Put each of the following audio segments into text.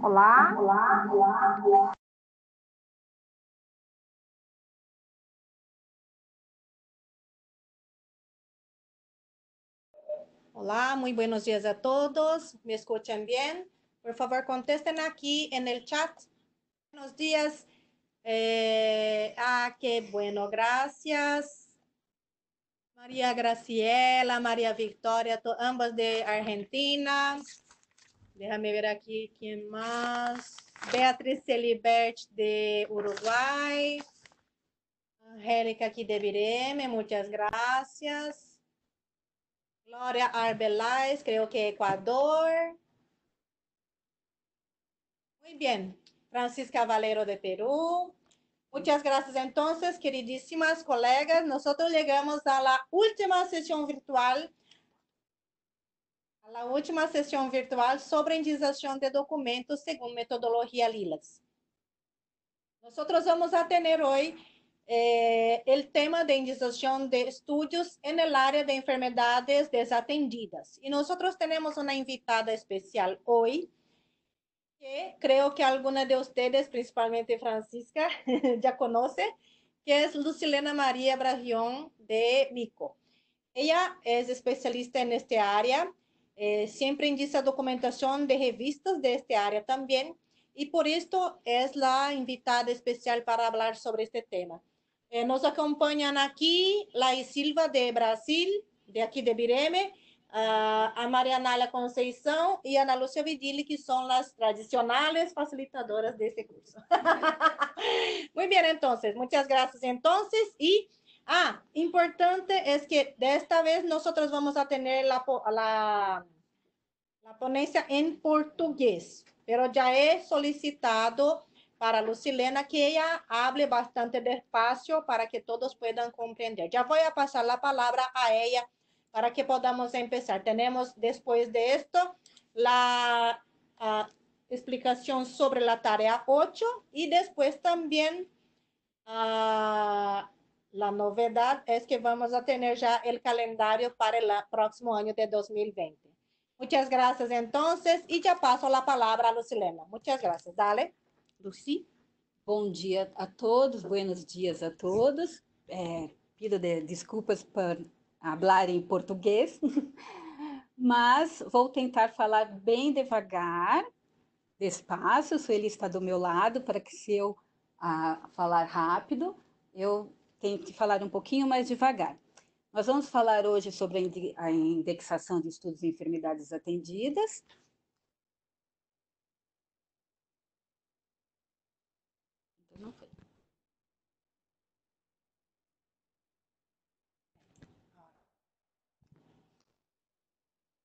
Olá. Hola, muy buenos días a todos. ¿Me escuchan bien? Por favor, contesten aquí en el chat. Buenos días. Qué bueno, gracias. María Graciela, María Victoria, ambas de Argentina. Déjame ver aquí quién más. Beatriz Celibert de Uruguay. Angélica aquí de Bireme, muchas gracias. Gloria Arbeláez, creo que Ecuador. Muy bien. Francisca Valero de Perú. Muchas gracias. Entonces, queridísimas colegas, nosotros llegamos a la última sesión virtual, sobre indización de documentos según metodología Lilas. Nosotros vamos a tener hoy el tema de indización de estudios en el área de enfermedades desatendidas. Y nosotros tenemos una invitada especial hoy, que creo que alguna de ustedes, principalmente Francisca, ya conoce, que es Lucilena María Bragión de Mico. Ella es especialista en este área, siempre indica documentación de revistas de este área también, y por esto es la invitada especial para hablar sobre este tema. Nos acompañan aquí la Silva de Brasil, de aquí de Bireme, a Marianela Conceição y Ana Lúcia Vidili, que son las tradicionales facilitadoras de este curso. Muy bien, entonces, muchas gracias. Entonces, importante es que de esta vez nosotros vamos a tener la ponencia en portugués, pero ya he solicitado para Lucilena que ella hable bastante despacio para que todos puedan comprender. Ya voy a pasar la palabra a ella para que podamos empezar. Tenemos después de esto la explicación sobre la tarea 8 y después también la novedad es que vamos a tener ya el calendario para el próximo año de 2020. Muchas gracias entonces y ya paso la palabra a Lucilena. Muchas gracias. Dale, Lucy. Bom dia a todos, buenos dias a todos. Pido desculpas por falar em português, mas vou tentar falar bem devagar, despacio. Ele está do meu lado para que, se eu falar rápido, eu tente falar um pouquinho mais devagar. Nós vamos falar hoje sobre a indexação de estudos de enfermidades atendidas. Não foi.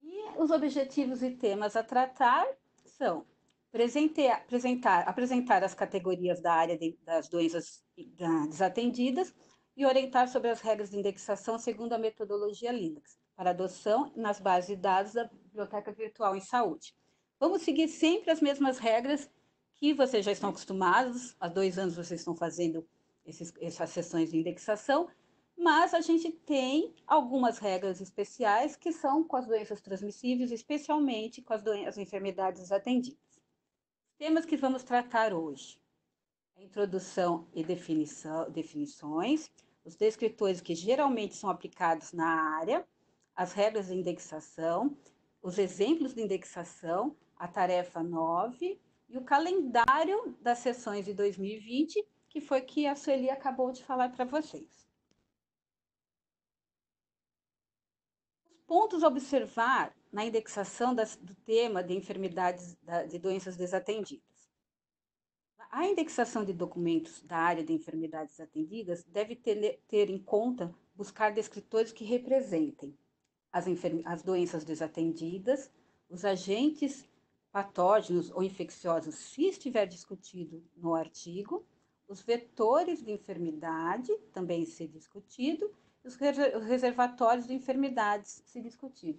E os objetivos e temas a tratar são apresentar as categorias da área das doenças desatendidas e orientar sobre as regras de indexação segundo a metodologia Linux, para adoção nas bases de dados da Biblioteca Virtual em Saúde. Vamos seguir sempre as mesmas regras que vocês já estão acostumados, há 2 anos vocês estão fazendo essas sessões de indexação, mas a gente tem algumas regras especiais que são com as doenças transmissíveis, especialmente com as enfermidades atendidas. Temas que vamos tratar hoje: a introdução e definições, os descritores que geralmente são aplicados na área, as regras de indexação, os exemplos de indexação, a tarefa 9 e o calendário das sessões de 2020, que foi que a Sueli acabou de falar para vocês. Pontos a observar na indexação do tema de enfermidades de doenças desatendidas. A indexação de documentos da área de enfermidades atendidas deve ter em conta buscar descritores que representem as doenças desatendidas, os agentes patógenos ou infecciosos, se estiver discutido no artigo, os vetores de enfermidade, também ser discutido, os reservatórios de enfermidades, se discutido.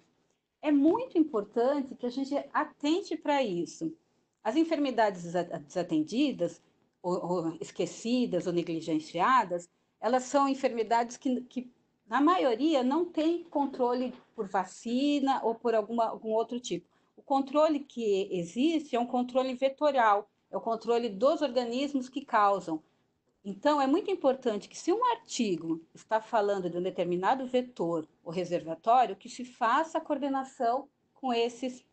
É muito importante que a gente atente para isso. As enfermidades desatendidas, ou esquecidas, ou negligenciadas, elas são enfermidades que na maioria, não tem controle por vacina ou por algum outro tipo. O controle que existe é um controle vetorial, é o controle dos organismos que causam. Então, é muito importante que, se um artigo está falando de um determinado vetor ou reservatório, que se faça a coordenação com esse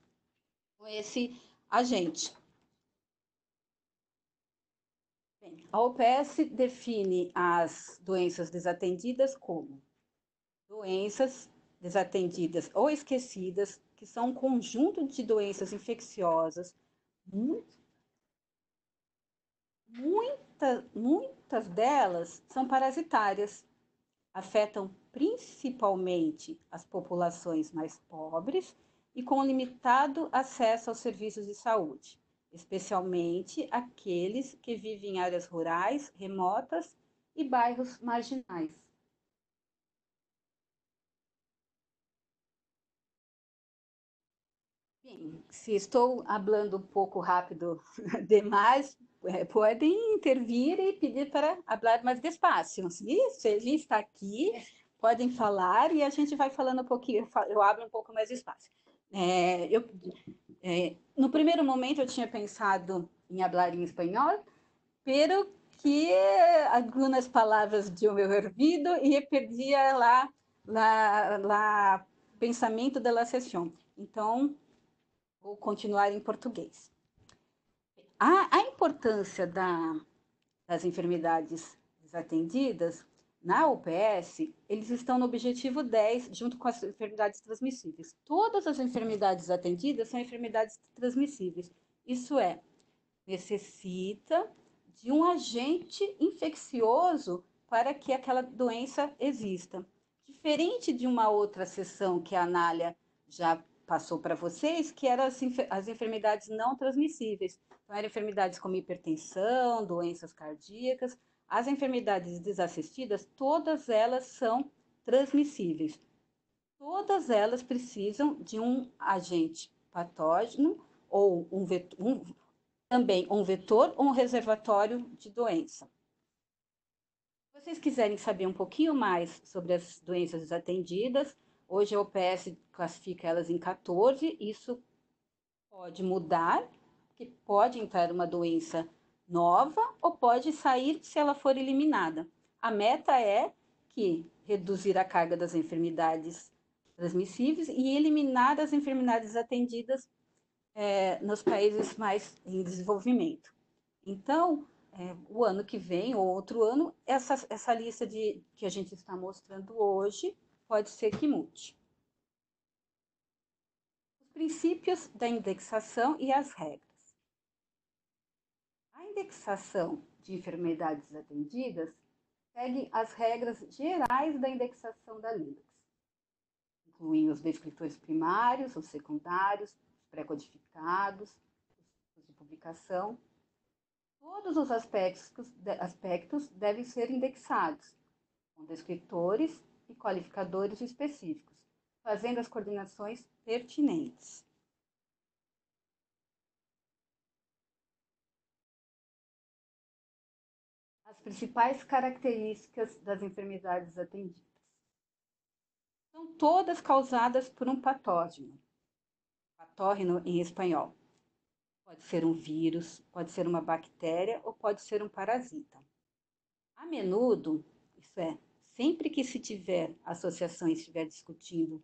agente. Bem, a OPS define as doenças desatendidas como doenças desatendidas ou esquecidas, que são um conjunto de doenças infecciosas, muitas delas são parasitárias, afetam principalmente as populações mais pobres e com limitado acesso aos serviços de saúde, especialmente aqueles que vivem em áreas rurais, remotas e bairros marginais. Bem, se estou falando um pouco rápido demais, podem intervir e pedir para falar mais despacio. Se ele está aqui, podem falar e a gente vai falando um pouquinho, eu abro um pouco mais de espaço. No primeiro momento eu tinha pensado em falar em espanhol, pero que algumas palavras de meu ouvido e perdia lá pensamento da sessão. Então, vou continuar em português. A importância das enfermidades desatendidas, na UPS, eles estão no objetivo 10, junto com as enfermidades transmissíveis. Todas as enfermidades atendidas são enfermidades transmissíveis. Isso é, necessita de um agente infeccioso para que aquela doença exista. Diferente de uma outra sessão que a Anália já passou para vocês, que eram as enfermidades não transmissíveis. Então, eram enfermidades como hipertensão, doenças cardíacas. As enfermidades desassistidas, todas elas são transmissíveis. Todas elas precisam de um agente patógeno ou também um vetor ou um reservatório de doença. Se vocês quiserem saber um pouquinho mais sobre as doenças desatendidas, hoje a OPS classifica elas em 14, isso pode mudar, porque pode entrar uma doença nova ou pode sair se ela for eliminada. A meta é que reduzir a carga das enfermidades transmissíveis e eliminar as enfermidades atendidas nos países mais em desenvolvimento. Então, o ano que vem ou outro ano, essa lista que a gente está mostrando hoje pode ser que mude. Os princípios da indexação e as regras. A indexação de enfermidades atendidas segue as regras gerais da indexação da Lilacs, incluindo os descritores primários, os secundários, os pré-codificados, os de publicação. Todos os aspectos devem ser indexados, com descritores e qualificadores específicos, fazendo as coordenações pertinentes. As principais características das enfermidades atendidas. São todas causadas por um patógeno em espanhol. Pode ser um vírus, pode ser uma bactéria ou pode ser um parasita. A menudo, isso é, sempre que se tiver associação e estiver discutindo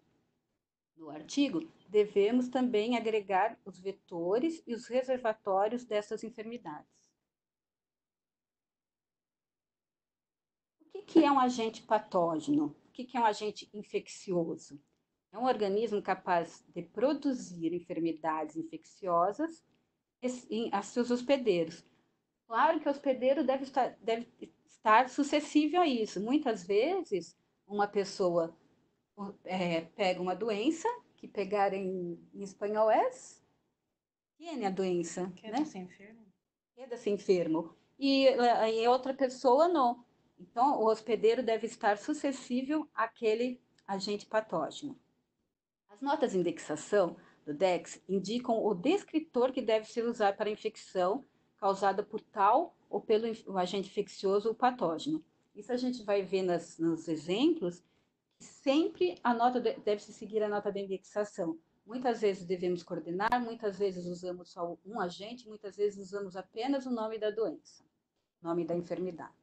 no artigo, devemos também agregar os vetores e os reservatórios dessas enfermidades. O que é um agente patógeno? O que é um agente infeccioso? É um organismo capaz de produzir enfermidades infecciosas a seus hospedeiros. Claro que o hospedeiro deve estar suscetível a isso. Muitas vezes, uma pessoa pega uma doença, que pegar em espanhol é tiene a doença, Queda-se enfermo. Queda-se enfermo. E outra pessoa não. Então, o hospedeiro deve estar suscetível àquele agente patógeno. As notas de indexação do DEX indicam o descritor que deve ser usado para a infecção causada por tal ou pelo agente infeccioso ou patógeno. Isso a gente vai ver nos exemplos, que sempre a nota deve-se seguir a nota de indexação. Muitas vezes devemos coordenar, muitas vezes usamos só um agente, muitas vezes usamos apenas o nome da doença, o nome da enfermidade.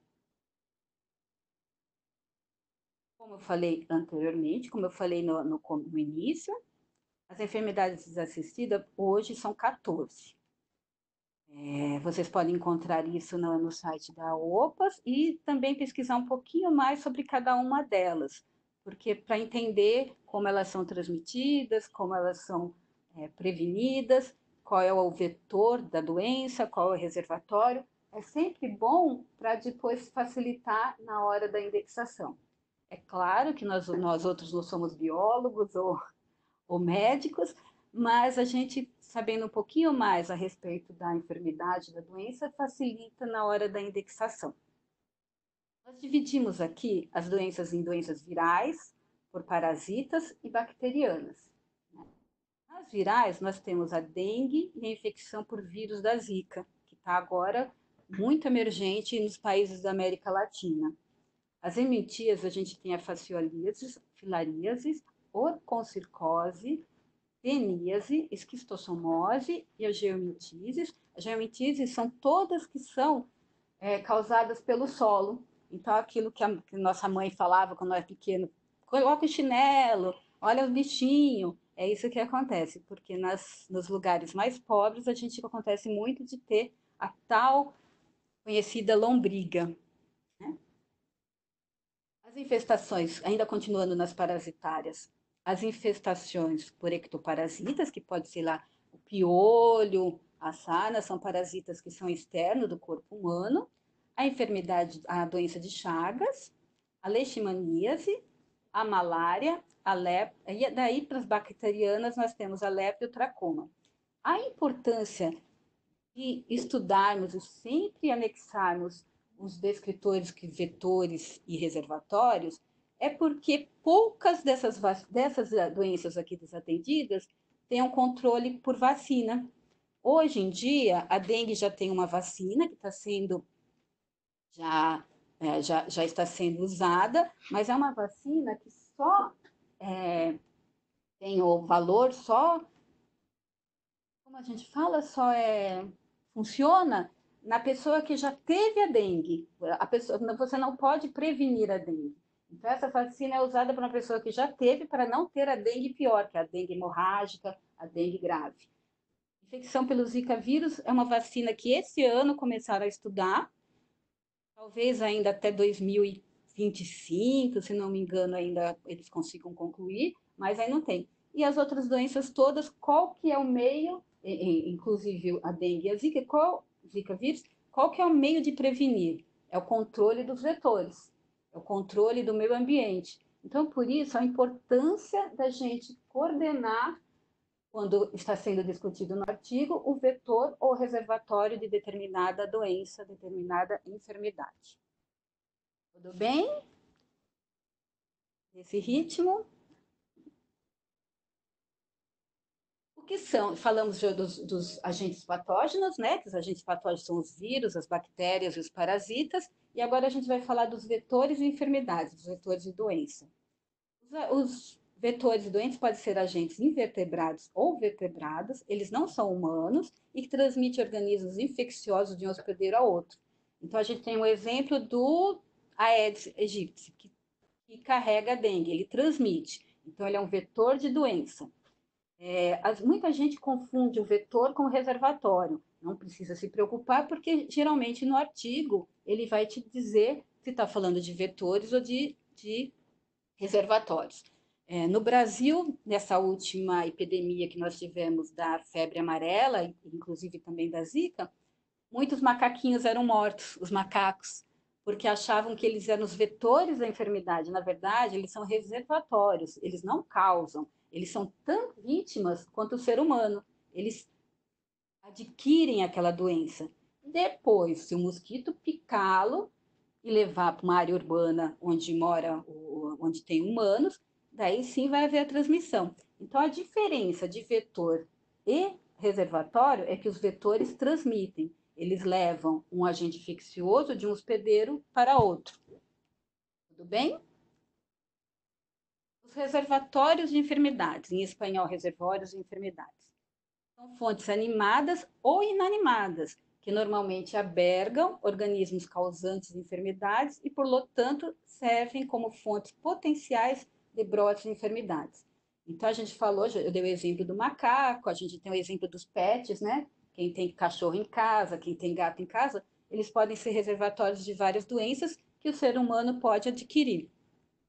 Como eu falei anteriormente, como eu falei no início, as enfermidades desassistidas hoje são 14. Vocês podem encontrar isso no site da OPAS e também pesquisar um pouquinho mais sobre cada uma delas, porque para entender como elas são transmitidas, como elas são prevenidas, qual é o vetor da doença, qual é o reservatório, é sempre bom para depois facilitar na hora da indexação. É claro que nós outros não somos biólogos ou médicos, mas a gente, sabendo um pouquinho mais a respeito da enfermidade, da doença, facilita na hora da indexação. Nós dividimos aqui as doenças em doenças virais, por parasitas e bacterianas. Nas virais, nós temos a dengue e a infecção por vírus da Zika, que está agora muito emergente nos países da América Latina. As ementias, a gente tem a fasciolíase, filaríase, orconcircose, teníase, esquistossomose e a geomintise. As geomintise são todas que são causadas pelo solo. Então, aquilo que nossa mãe falava quando era pequeno, coloca o chinelo, olha o bichinho, é isso que acontece, porque nos lugares mais pobres a gente acontece muito de ter a tal conhecida lombriga. Né? As infestações, ainda continuando nas parasitárias, as infestações por ectoparasitas, que pode ser lá o piolho, a sarna, são parasitas que são externos do corpo humano, a enfermidade, a doença de Chagas, a leishmaníase, a malária, a lepra, e daí para as bacterianas nós temos a lepra e o tracoma. A importância de estudarmos e sempre anexarmos os descritores, vetores e reservatórios, é porque poucas dessas doenças aqui desatendidas têm um controle por vacina. Hoje em dia, a dengue já tem uma vacina que está sendo já está sendo usada, mas é uma vacina que só tem o valor, só, como a gente fala, funciona na pessoa que já teve a dengue. Você não pode prevenir a dengue. Então, essa vacina é usada para uma pessoa que já teve, para não ter a dengue pior, que é a dengue hemorrágica, a dengue grave. Infecção pelo Zika vírus é uma vacina que esse ano começaram a estudar, talvez ainda até 2025, se não me engano, ainda eles consigam concluir, mas aí não tem. E as outras doenças todas, qual que é o meio, inclusive a dengue e a Zika, Zika vírus, qual que é o meio de prevenir? É o controle dos vetores, é o controle do meio ambiente. Então, por isso, a importância da gente coordenar, quando está sendo discutido no artigo, o vetor ou reservatório de determinada doença, determinada enfermidade. Tudo bem? Nesse ritmo? O que são? Falamos já dos agentes patógenos, né? Que os agentes patógenos são os vírus, as bactérias e os parasitas. E agora a gente vai falar dos vetores de enfermidades, dos vetores de doença. Os vetores de doenças podem ser agentes invertebrados ou vertebrados, eles não são humanos e que transmitem organismos infecciosos de um hospedeiro a outro. Então, a gente tem um exemplo do Aedes aegypti, que carrega a dengue, ele transmite. Então, ele é um vetor de doença. Muita gente confunde o vetor com o reservatório. Não precisa se preocupar, porque geralmente no artigo ele vai te dizer se está falando de vetores ou de reservatórios. No Brasil, nessa última epidemia que nós tivemos da febre amarela, inclusive também da Zika, muitos macaquinhos eram mortos, os macacos, porque achavam que eles eram os vetores da enfermidade. Na verdade, eles são reservatórios, eles não causam, eles são tão vítimas quanto o ser humano. Eles adquirem aquela doença. Depois, se o mosquito picá-lo e levar para uma área urbana onde tem humanos, daí sim vai haver a transmissão. Então, a diferença de vetor e reservatório é que os vetores transmitem. Eles levam um agente infeccioso de um hospedeiro para outro. Tudo bem? Os reservatórios de enfermidades, em espanhol, reservórios de enfermidades. São fontes animadas ou inanimadas, que normalmente albergam organismos causantes de enfermidades e, portanto, servem como fontes potenciais de brotes de enfermidades. Então, a gente falou, eu dei o exemplo do macaco, a gente tem o exemplo dos pets, né? Quem tem cachorro em casa, quem tem gato em casa, eles podem ser reservatórios de várias doenças que o ser humano pode adquirir.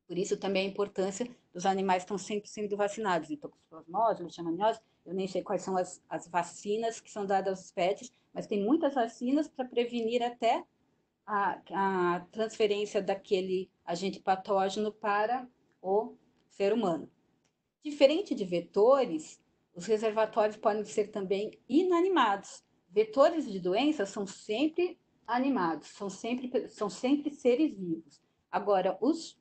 Por isso também a importância dos animais estão sempre sendo vacinados, toxoplasmose, leishmaniose, eu nem sei quais são as vacinas que são dadas aos pets, mas tem muitas vacinas para prevenir até a transferência daquele agente patógeno para o ser humano. Diferente de vetores, os reservatórios podem ser também inanimados. Vetores de doenças são sempre animados, são sempre seres vivos. Agora, os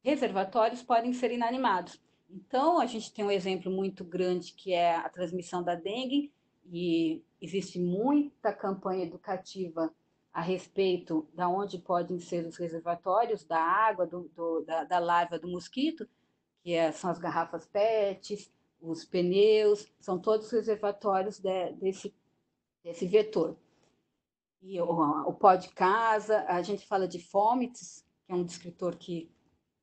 reservatórios podem ser inanimados. Então, a gente tem um exemplo muito grande que é a transmissão da dengue, e existe muita campanha educativa a respeito de onde podem ser os reservatórios da água, da larva do mosquito, são as garrafas PET, os pneus, são todos reservatórios desse vetor. E o pó de casa, a gente fala de fomites, que é um descritor que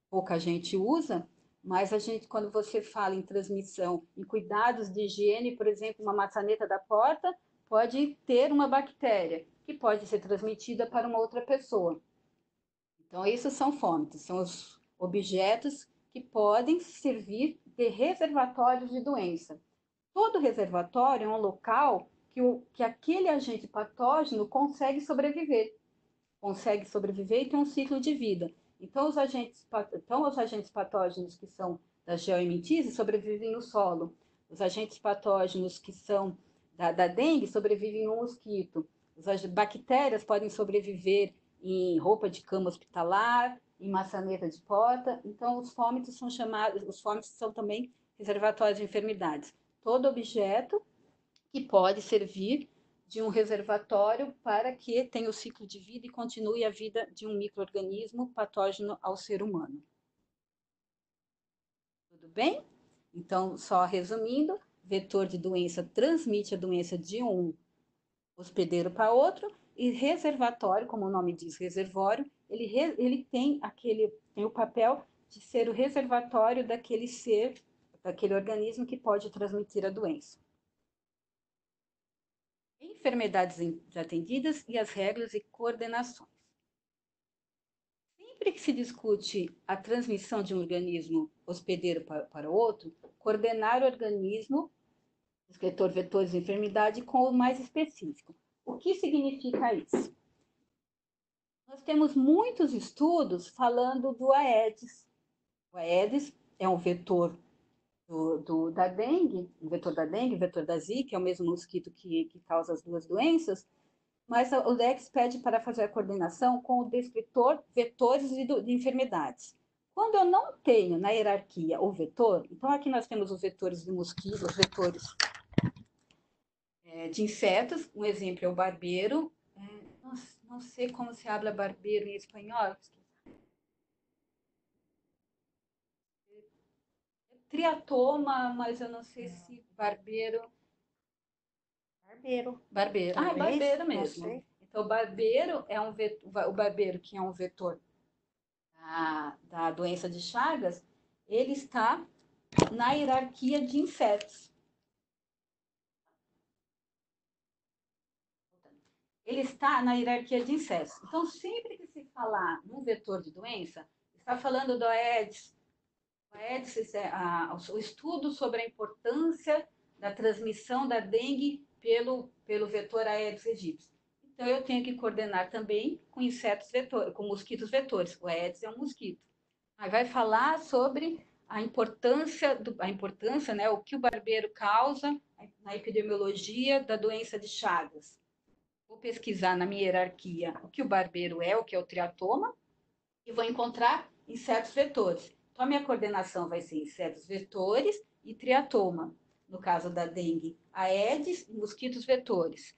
pouca gente usa, mas quando você fala em transmissão, em cuidados de higiene, por exemplo, uma maçaneta da porta pode ter uma bactéria que pode ser transmitida para uma outra pessoa. Então, esses são fomites, são os objetos que podem servir de reservatórios de doença. Todo reservatório é um local que aquele agente patógeno consegue sobreviver e tem um ciclo de vida. Então, os agentes patógenos que são da geoemintise sobrevivem no solo. Os agentes patógenos que são da dengue sobrevivem no mosquito. As bactérias podem sobreviver em roupa de cama hospitalar, em maçaneta de porta. Então, os fómites são também reservatórios de enfermidades. Todo objeto que pode servir de um reservatório para que tenha o ciclo de vida e continue a vida de um micro-organismo patógeno ao ser humano. Tudo bem? Então, só resumindo, vetor de doença transmite a doença de um hospedeiro para outro, e reservatório, como o nome diz, reservório, ele tem o papel de ser o reservatório daquele organismo que pode transmitir a doença. Enfermidades desatendidas e as regras e coordenações. Sempre que se discute a transmissão de um organismo hospedeiro para outro, coordenar o organismo, descritor, vetores de enfermidade, com o mais específico. O que significa isso? Nós temos muitos estudos falando do Aedes. O Aedes é um vetor da dengue, o vetor da Zika, é o mesmo mosquito que causa as duas doenças, mas o Lex pede para fazer a coordenação com o descritor vetores de enfermidades. Quando eu não tenho na hierarquia o vetor, então aqui nós temos os vetores de mosquitos, os vetores de insetos, um exemplo é o barbeiro, não sei como se habla barbeiro em espanhol, triatoma, mas eu não sei se barbeiro. Barbeiro. Ah, é barbeiro mesmo. Então, o barbeiro o barbeiro, que é um vetor da doença de Chagas, ele está na hierarquia de insetos. Ele está na hierarquia de insetos. Então, sempre que se falar num vetor de doença, está falando do Aedes. O Aedes é o estudo sobre a importância da transmissão da dengue pelo vetor Aedes aegypti. Então, eu tenho que coordenar também com insetos vetores, com mosquitos vetores. O Aedes é um mosquito. Aí vai falar sobre a importância, né, o que o barbeiro causa na epidemiologia da doença de Chagas. Vou pesquisar na minha hierarquia o que o barbeiro é, o que é o triatoma, e vou encontrar insetos vetores. Então, a minha coordenação vai ser insetos vetores e triatoma. No caso da dengue, Aedes e mosquitos vetores.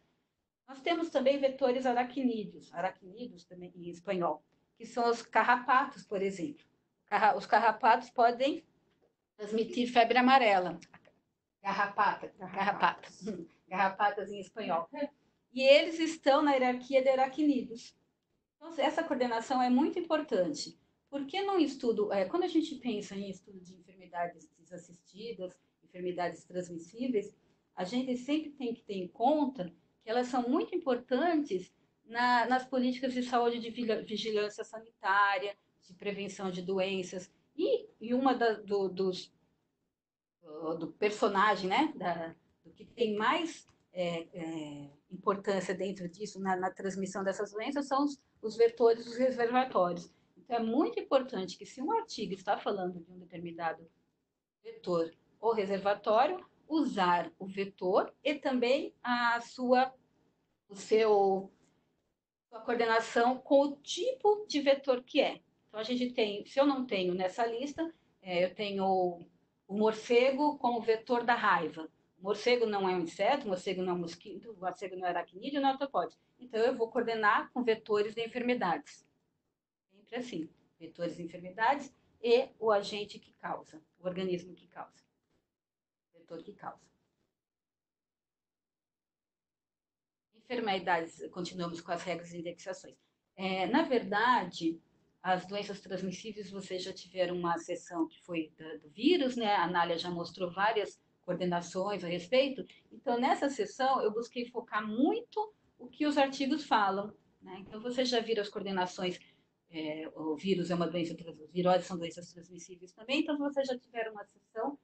Nós temos também vetores aracnídeos também em espanhol, que são os carrapatos, por exemplo. Os carrapatos podem transmitir febre amarela, garrapatas em espanhol. E eles estão na hierarquia de aracnídeos. Então, essa coordenação é muito importante, porque no estudo, quando a gente pensa em estudo de enfermidades desassistidas, enfermidades transmissíveis, a gente sempre tem que ter em conta que elas são muito importantes nas políticas de saúde de vigilância sanitária, de prevenção de doenças, e uma do personagem, né, do que tem mais importância dentro disso, na transmissão dessas doenças, são os vetores, os reservatórios. Então, é muito importante que, se um artigo está falando de um determinado vetor ou reservatório, usar o vetor e também a sua coordenação com o tipo de vetor que é. Então, a gente tem, se eu não tenho nessa lista, eu tenho o morcego como vetor da raiva. O morcego não é um inseto, o morcego não é um mosquito, o morcego não é aracnídeo, não é artropode. Então, eu vou coordenar com vetores de enfermidades. Sempre assim, vetores de enfermidades e o agente que causa, o organismo que causa, o vetor que causa. Enfermidades, continuamos com as regras de indexações. Na verdade, as doenças transmissíveis, vocês já tiveram uma sessão que foi do vírus, né? A Anália já mostrou várias coordenações a respeito. Então, nessa sessão, eu busquei focar muito o que os artigos falam, né? Então, vocês já viram as coordenações, o vírus é uma doença, viroses são doenças transmissíveis também, então vocês já tiveram uma sessão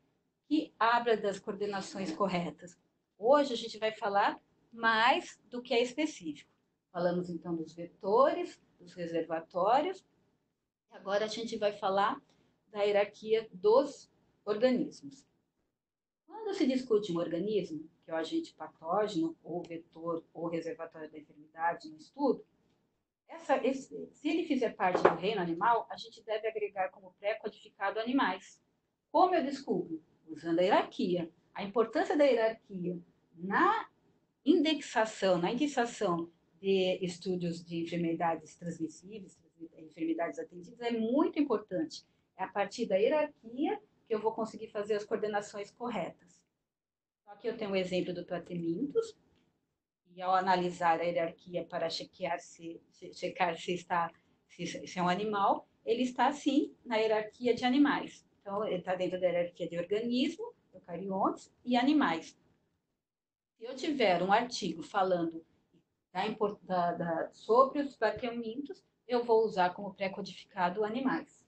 que abra das coordenações corretas. Hoje a gente vai falar mais do que é específico. Falamos então dos vetores, dos reservatórios, e agora a gente vai falar da hierarquia dos organismos. Quando se discute um organismo, que é o agente patógeno, ou vetor, ou reservatório da enfermidade no estudo, se ele fizer parte do reino animal, a gente deve agregar como pré-codificado animais. Como eu descubro? Usando a hierarquia. A importância da hierarquia na indexação de estudos de enfermidades transmissíveis, enfermidades atendidas, é muito importante. É a partir da hierarquia que eu vou conseguir fazer as coordenações corretas. Então, aqui eu tenho um exemplo do Plateminctus, e ao analisar a hierarquia para checar se é um animal, ele está, sim, na hierarquia de animais. Então, ele está dentro da hierarquia de organismo, eucariontes e animais. Se eu tiver um artigo falando sobre os plateumintos, eu vou usar como pré-codificado animais.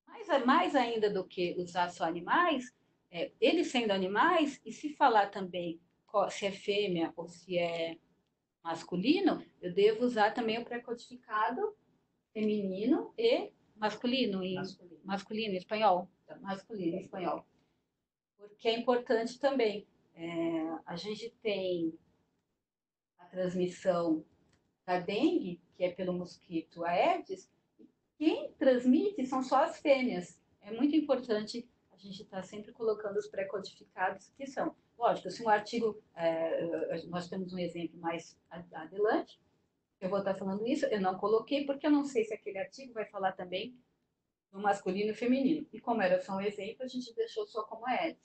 Mas mais ainda do que usar só animais, eles sendo animais, e se falar também se é fêmea ou se é masculino, eu devo usar também o pré-codificado feminino e masculino em espanhol. Masculino em espanhol. Porque é importante também. A gente tem a transmissão da dengue, que é pelo mosquito Aedes, quem transmite são só as fêmeas. É muito importante a gente estar sempre colocando os pré-codificados que são. Lógico, se um artigo, nós temos um exemplo mais adelante, eu vou estar falando isso, eu não coloquei porque eu não sei se aquele artigo vai falar também do masculino e feminino. E como era só um exemplo, a gente deixou só como Aedes.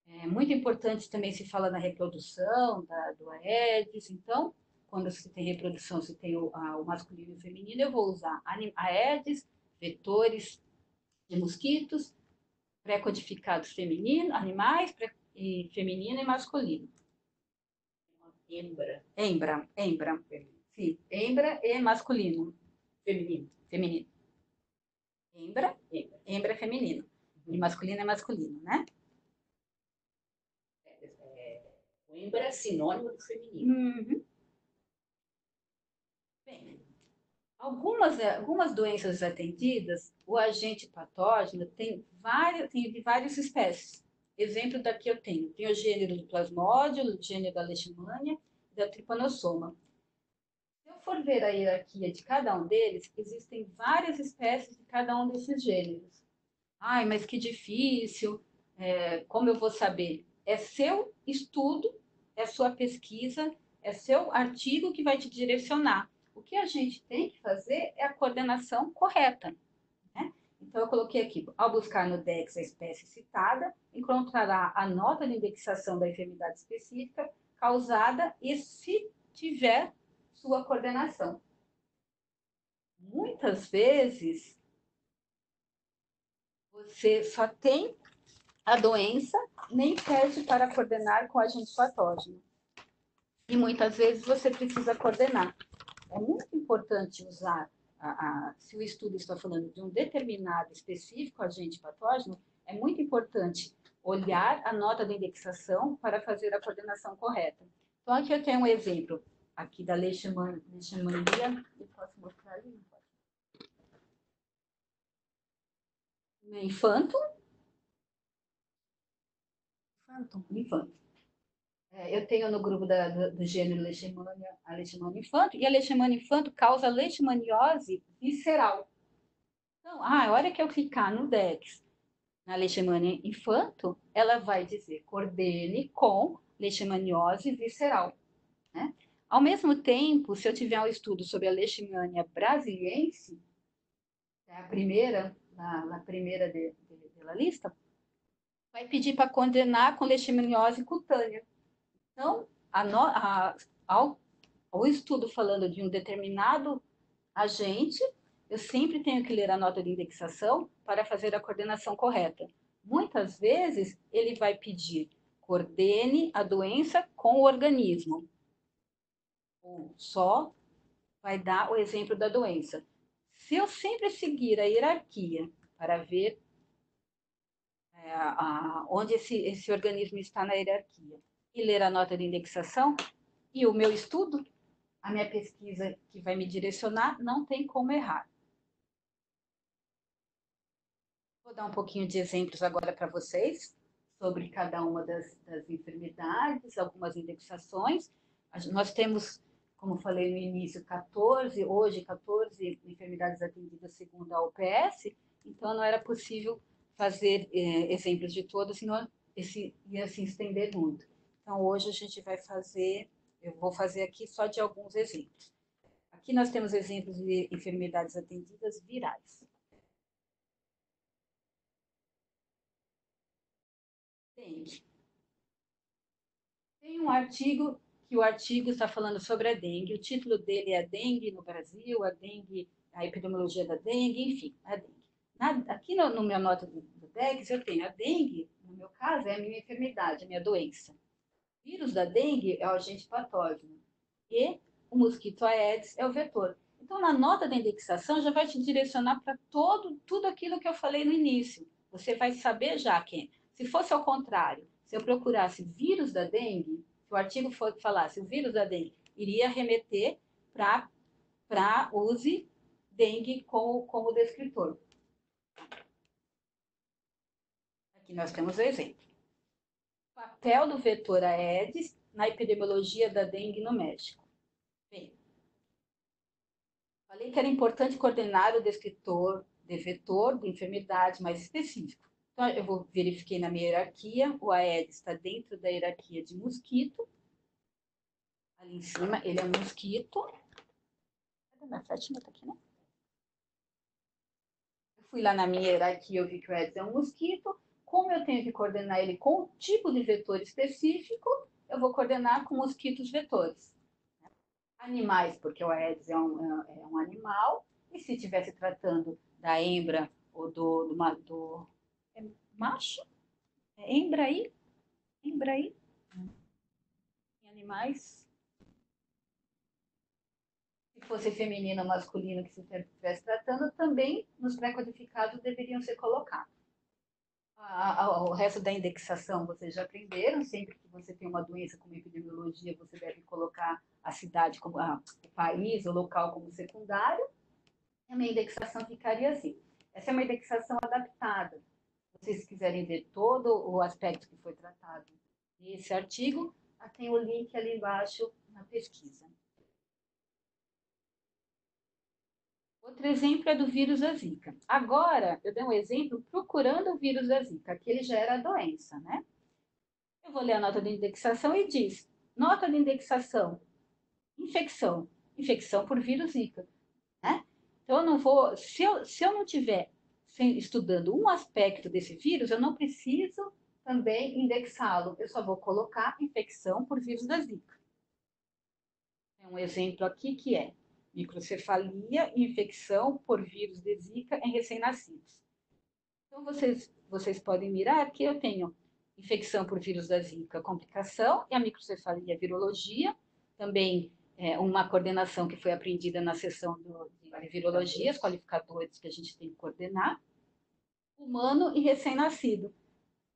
É muito importante também se fala na reprodução do Aedes, então, quando se tem reprodução, se tem o masculino e o feminino, eu vou usar Aedes, vetores de mosquitos, pré-codificados feminino, animais, e feminino e masculino. Hembra. Sim, hembra e masculino. Feminino. Hembra é feminino. E masculino é masculino, né? O hembra é sinônimo do feminino. Uhum. Bem, algumas doenças atendidas, o agente patógeno tem de várias espécies. Exemplo daqui eu tenho o gênero do plasmódio, o gênero da leishmania e da tripanossoma. Se eu for ver a hierarquia de cada um deles, existem várias espécies de cada um desses gêneros. Ai, mas que difícil, como eu vou saber? É seu estudo, é sua pesquisa, é seu artigo que vai te direcionar. O que a gente tem que fazer é a coordenação correta, né? Então, eu coloquei aqui, ao buscar no DEX a espécie citada, encontrará a nota de indexação da enfermidade específica causada e se tiver sua coordenação. Muitas vezes, você só tem a doença, nem pede para coordenar com agente patógeno. E muitas vezes você precisa coordenar. É muito importante usar, se o estudo está falando de um determinado específico agente patógeno, é muito importante olhar a nota de indexação para fazer a coordenação correta. Então, aqui eu tenho um exemplo aqui da leishmania. Eu posso mostrar ali? Infanto. Eu tenho no grupo do gênero Leishmania, a Leishmania infanto, e a Leishmania infanto causa leishmaniose visceral. Então, a hora que eu clicar no DEX, na Leishmania infanto, ela vai dizer coordene com leishmaniose visceral. Né? Ao mesmo tempo, se eu tiver um estudo sobre a Leishmania brasiliense, é a primeira, na primeira da lista, vai pedir para coordenar com leishmaniose cutânea. Então, ao estudo falando de um determinado agente, eu sempre tenho que ler a nota de indexação para fazer a coordenação correta. Muitas vezes, ele vai pedir coordene a doença com o organismo. Ou só vai dar o exemplo da doença. Se eu sempre seguir a hierarquia para ver onde esse organismo está na hierarquia, e ler a nota de indexação, e o meu estudo, a minha pesquisa que vai me direcionar, não tem como errar. Vou dar um pouquinho de exemplos agora para vocês, sobre cada uma das enfermidades, algumas indexações. Nós temos, como falei no início, 14 enfermidades atendidas segundo a OPS, então não era possível fazer exemplos de todas, senão ia se estender muito. Então, hoje a gente vai fazer, eu vou fazer aqui só de alguns exemplos. Aqui nós temos exemplos de enfermidades atendidas virais. Dengue. Tem um artigo, que o artigo está falando sobre a dengue. O título dele é Dengue no Brasil, a epidemiologia da dengue, enfim, a dengue. Aqui no meu nota do DEX, eu tenho a dengue, no meu caso, é a minha enfermidade, a minha doença. O vírus da dengue é o agente patógeno e o mosquito Aedes é o vetor. Então, na nota da indexação, já vai te direcionar para tudo aquilo que eu falei no início. Você vai saber já que, se fosse ao contrário, se eu procurasse vírus da dengue, se o artigo falasse o vírus da dengue, iria remeter para use dengue como descritor. Aqui nós temos o exemplo. Papel do vetor Aedes na epidemiologia da dengue no México. Bem, falei que era importante coordenar o descritor de vetor de enfermidade mais específico. Então, eu verifiquei na minha hierarquia, o Aedes está dentro da hierarquia de mosquito. Ali em cima, ele é um mosquito. Cadê minha fletinha? Tá aqui, né? Eu fui lá na minha hierarquia, eu vi que o Aedes é um mosquito. Como eu tenho que coordenar ele com o tipo de vetor específico, eu vou coordenar com mosquitos vetores. Animais, porque o Aedes é um animal, e se estivesse tratando da hembra ou do macho, é Embraí, em animais. Se fosse feminino ou masculino que se estivesse tratando, também nos pré-codificados deveriam ser colocados. O resto da indexação vocês já aprenderam. Sempre que você tem uma doença como epidemiologia, você deve colocar a cidade, como o país, o local como secundário. E a minha indexação ficaria assim. Essa é uma indexação adaptada. Se vocês quiserem ver todo o aspecto que foi tratado nesse artigo, tem o link ali embaixo na pesquisa. Outro exemplo é do vírus da Zika. Agora, eu dei um exemplo procurando o vírus da Zika. Aquele já era a doença, né? Eu vou ler a nota de indexação e diz, nota de indexação, infecção por vírus Zika, né? Então, eu não vou, se estudando um aspecto desse vírus, eu não preciso também indexá-lo. Eu só vou colocar infecção por vírus da Zika. Tem um exemplo aqui que é microcefalia e infecção por vírus de Zika em recém-nascidos. Então, vocês podem mirar que eu tenho infecção por vírus da Zika, complicação, e a microcefalia, virologia, também uma coordenação que foi aprendida na sessão de virologia, os qualificadores que a gente tem que coordenar, humano e recém-nascido.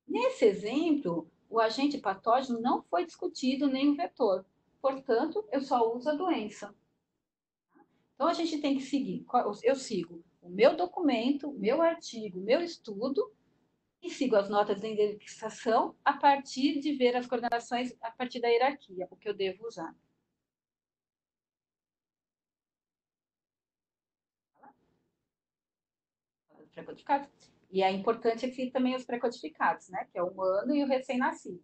Nesse exemplo, o agente patógeno não foi discutido nem o vetor, portanto, eu só uso a doença. Então, a gente tem que seguir, eu sigo o meu documento, o meu artigo, o meu estudo, e sigo as notas de indexação a partir de ver as coordenações a partir da hierarquia, o que eu devo usar. Pré-codificados. E é importante aqui também os pré-codificados, né? Que é o humano e o recém-nascido.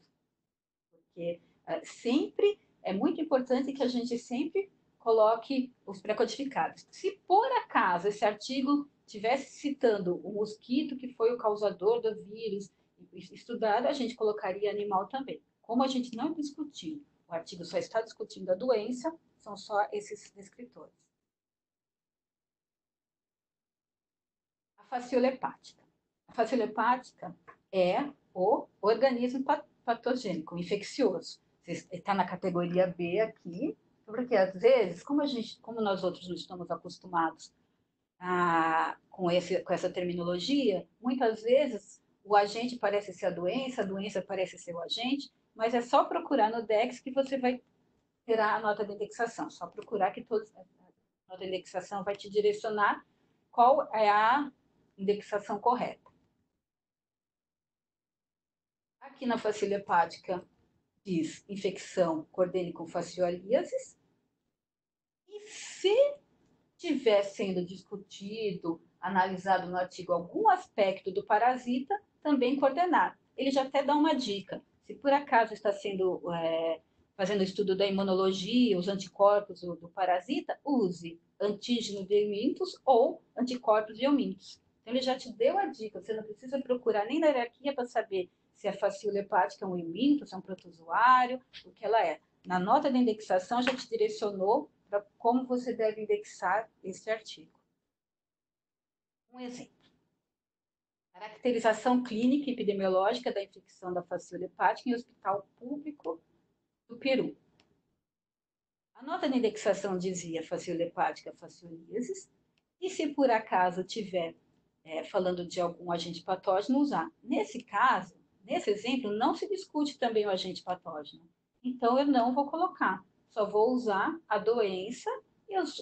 Porque sempre é muito importante que a gente sempre coloque os pré-codificados. Se por acaso esse artigo estivesse citando o mosquito que foi o causador do vírus estudado, a gente colocaria animal também. Como a gente não discutiu, o artigo só está discutindo a doença, são só esses descritores. A facíola hepática. A facíola hepática é o organismo patogênico, infeccioso. Está na categoria B aqui, porque às vezes, como nós outros não estamos acostumados com essa terminologia, muitas vezes o agente parece ser a doença parece ser o agente, mas é só procurar no DEX que você vai ter a nota de indexação. Só procurar que a nota de indexação vai te direcionar qual é a indexação correta. Aqui na facíola hepática diz infecção coordene com fasciolíasis. E se estiver sendo discutido, analisado no artigo algum aspecto do parasita, também coordenar. Ele já até dá uma dica. Se por acaso está sendo fazendo o estudo da imunologia, os anticorpos do parasita, use antígeno de eumintos ou anticorpos de eumintos. Então, ele já te deu a dica. Você não precisa procurar nem na hierarquia para saber se a facíola hepática é um euminto, se é um protozoário, o que ela é. Na nota de indexação, já te direcionou para como você deve indexar esse artigo. Um exemplo. Caracterização clínica e epidemiológica da infecção da facíola hepática em hospital público do Peru. A nota de indexação dizia facíola hepática, fasciolíasis, e se por acaso tiver falando de algum agente patógeno, usar. Nesse caso, nesse exemplo, não se discute também o agente patógeno. Então, eu não vou colocar. Só vou usar a doença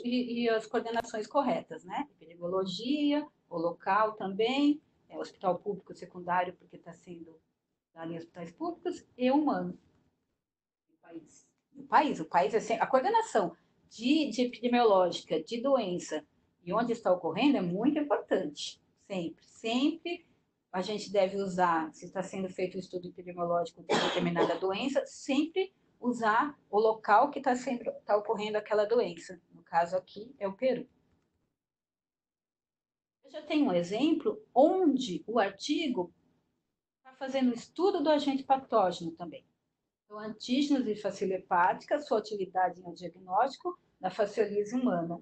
e as coordenações corretas, né? Epidemiologia, o local também, hospital público secundário, porque está sendo dado em hospitais públicos, e humano. O país é sempre, a coordenação de epidemiológica, de doença e onde está ocorrendo é muito importante. Sempre a gente deve usar, se está sendo feito um estudo epidemiológico de determinada doença, sempre usar o local que está ocorrendo aquela doença. No caso aqui é o Peru. Eu já tenho um exemplo onde o artigo está fazendo estudo do agente patógeno também. Então, antígenos de facíola hepática, sua utilidade no diagnóstico da fasciolíase humana.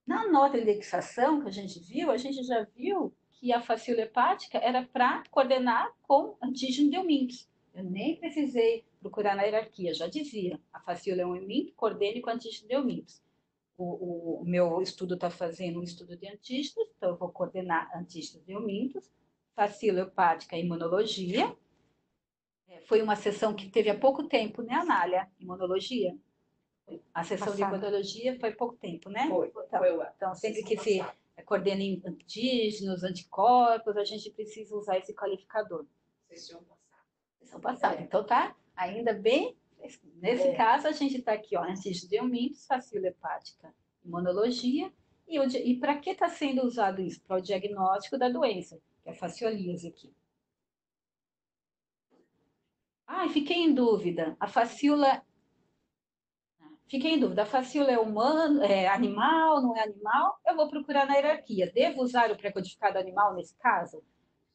Na nota de indexação que a gente já viu que a facíola hepática era para coordenar com antígeno de eumintos. Eu nem precisei procurar na hierarquia, já dizia. A facíola é um euminto, coordene com antígeno de eumintos. O meu estudo está fazendo um estudo de antígenos, então eu vou coordenar antígenos de eumintos, facíola hepática e imunologia. Foi uma sessão que teve há pouco tempo, né, Anália? Imunologia? A sessão de imunologia foi pouco tempo, né? Então, sempre que se coordena em antígenos, anticorpos, a gente precisa usar esse qualificador. Sessão passada. Então, tá ainda bem. Nesse caso, a gente está aqui, ó, antígeno de eumintos, facíola hepática, imunologia. E para que está sendo usado isso? Para o diagnóstico da doença, que é a fasciolíase aqui. Fiquei em dúvida. A facíola Fiquei em dúvida, a facíola é humano, é animal, não é animal? Eu vou procurar na hierarquia. Devo usar o pré-codificado animal nesse caso?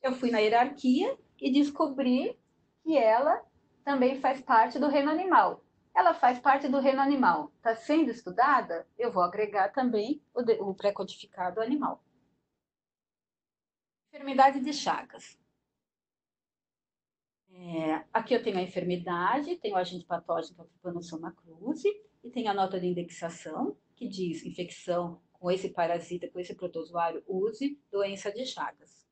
Eu fui na hierarquia e descobri que ela também faz parte do reino animal. Ela faz parte do reino animal. Está sendo estudada? Eu vou agregar também o pré-codificado animal. Enfermidade de Chagas. Aqui eu tenho a enfermidade, tenho o agente patógeno, que é o Trypanosoma cruzi, e tem a nota de indexação, que diz infecção com esse parasita, com esse protozoário, use doença de Chagas.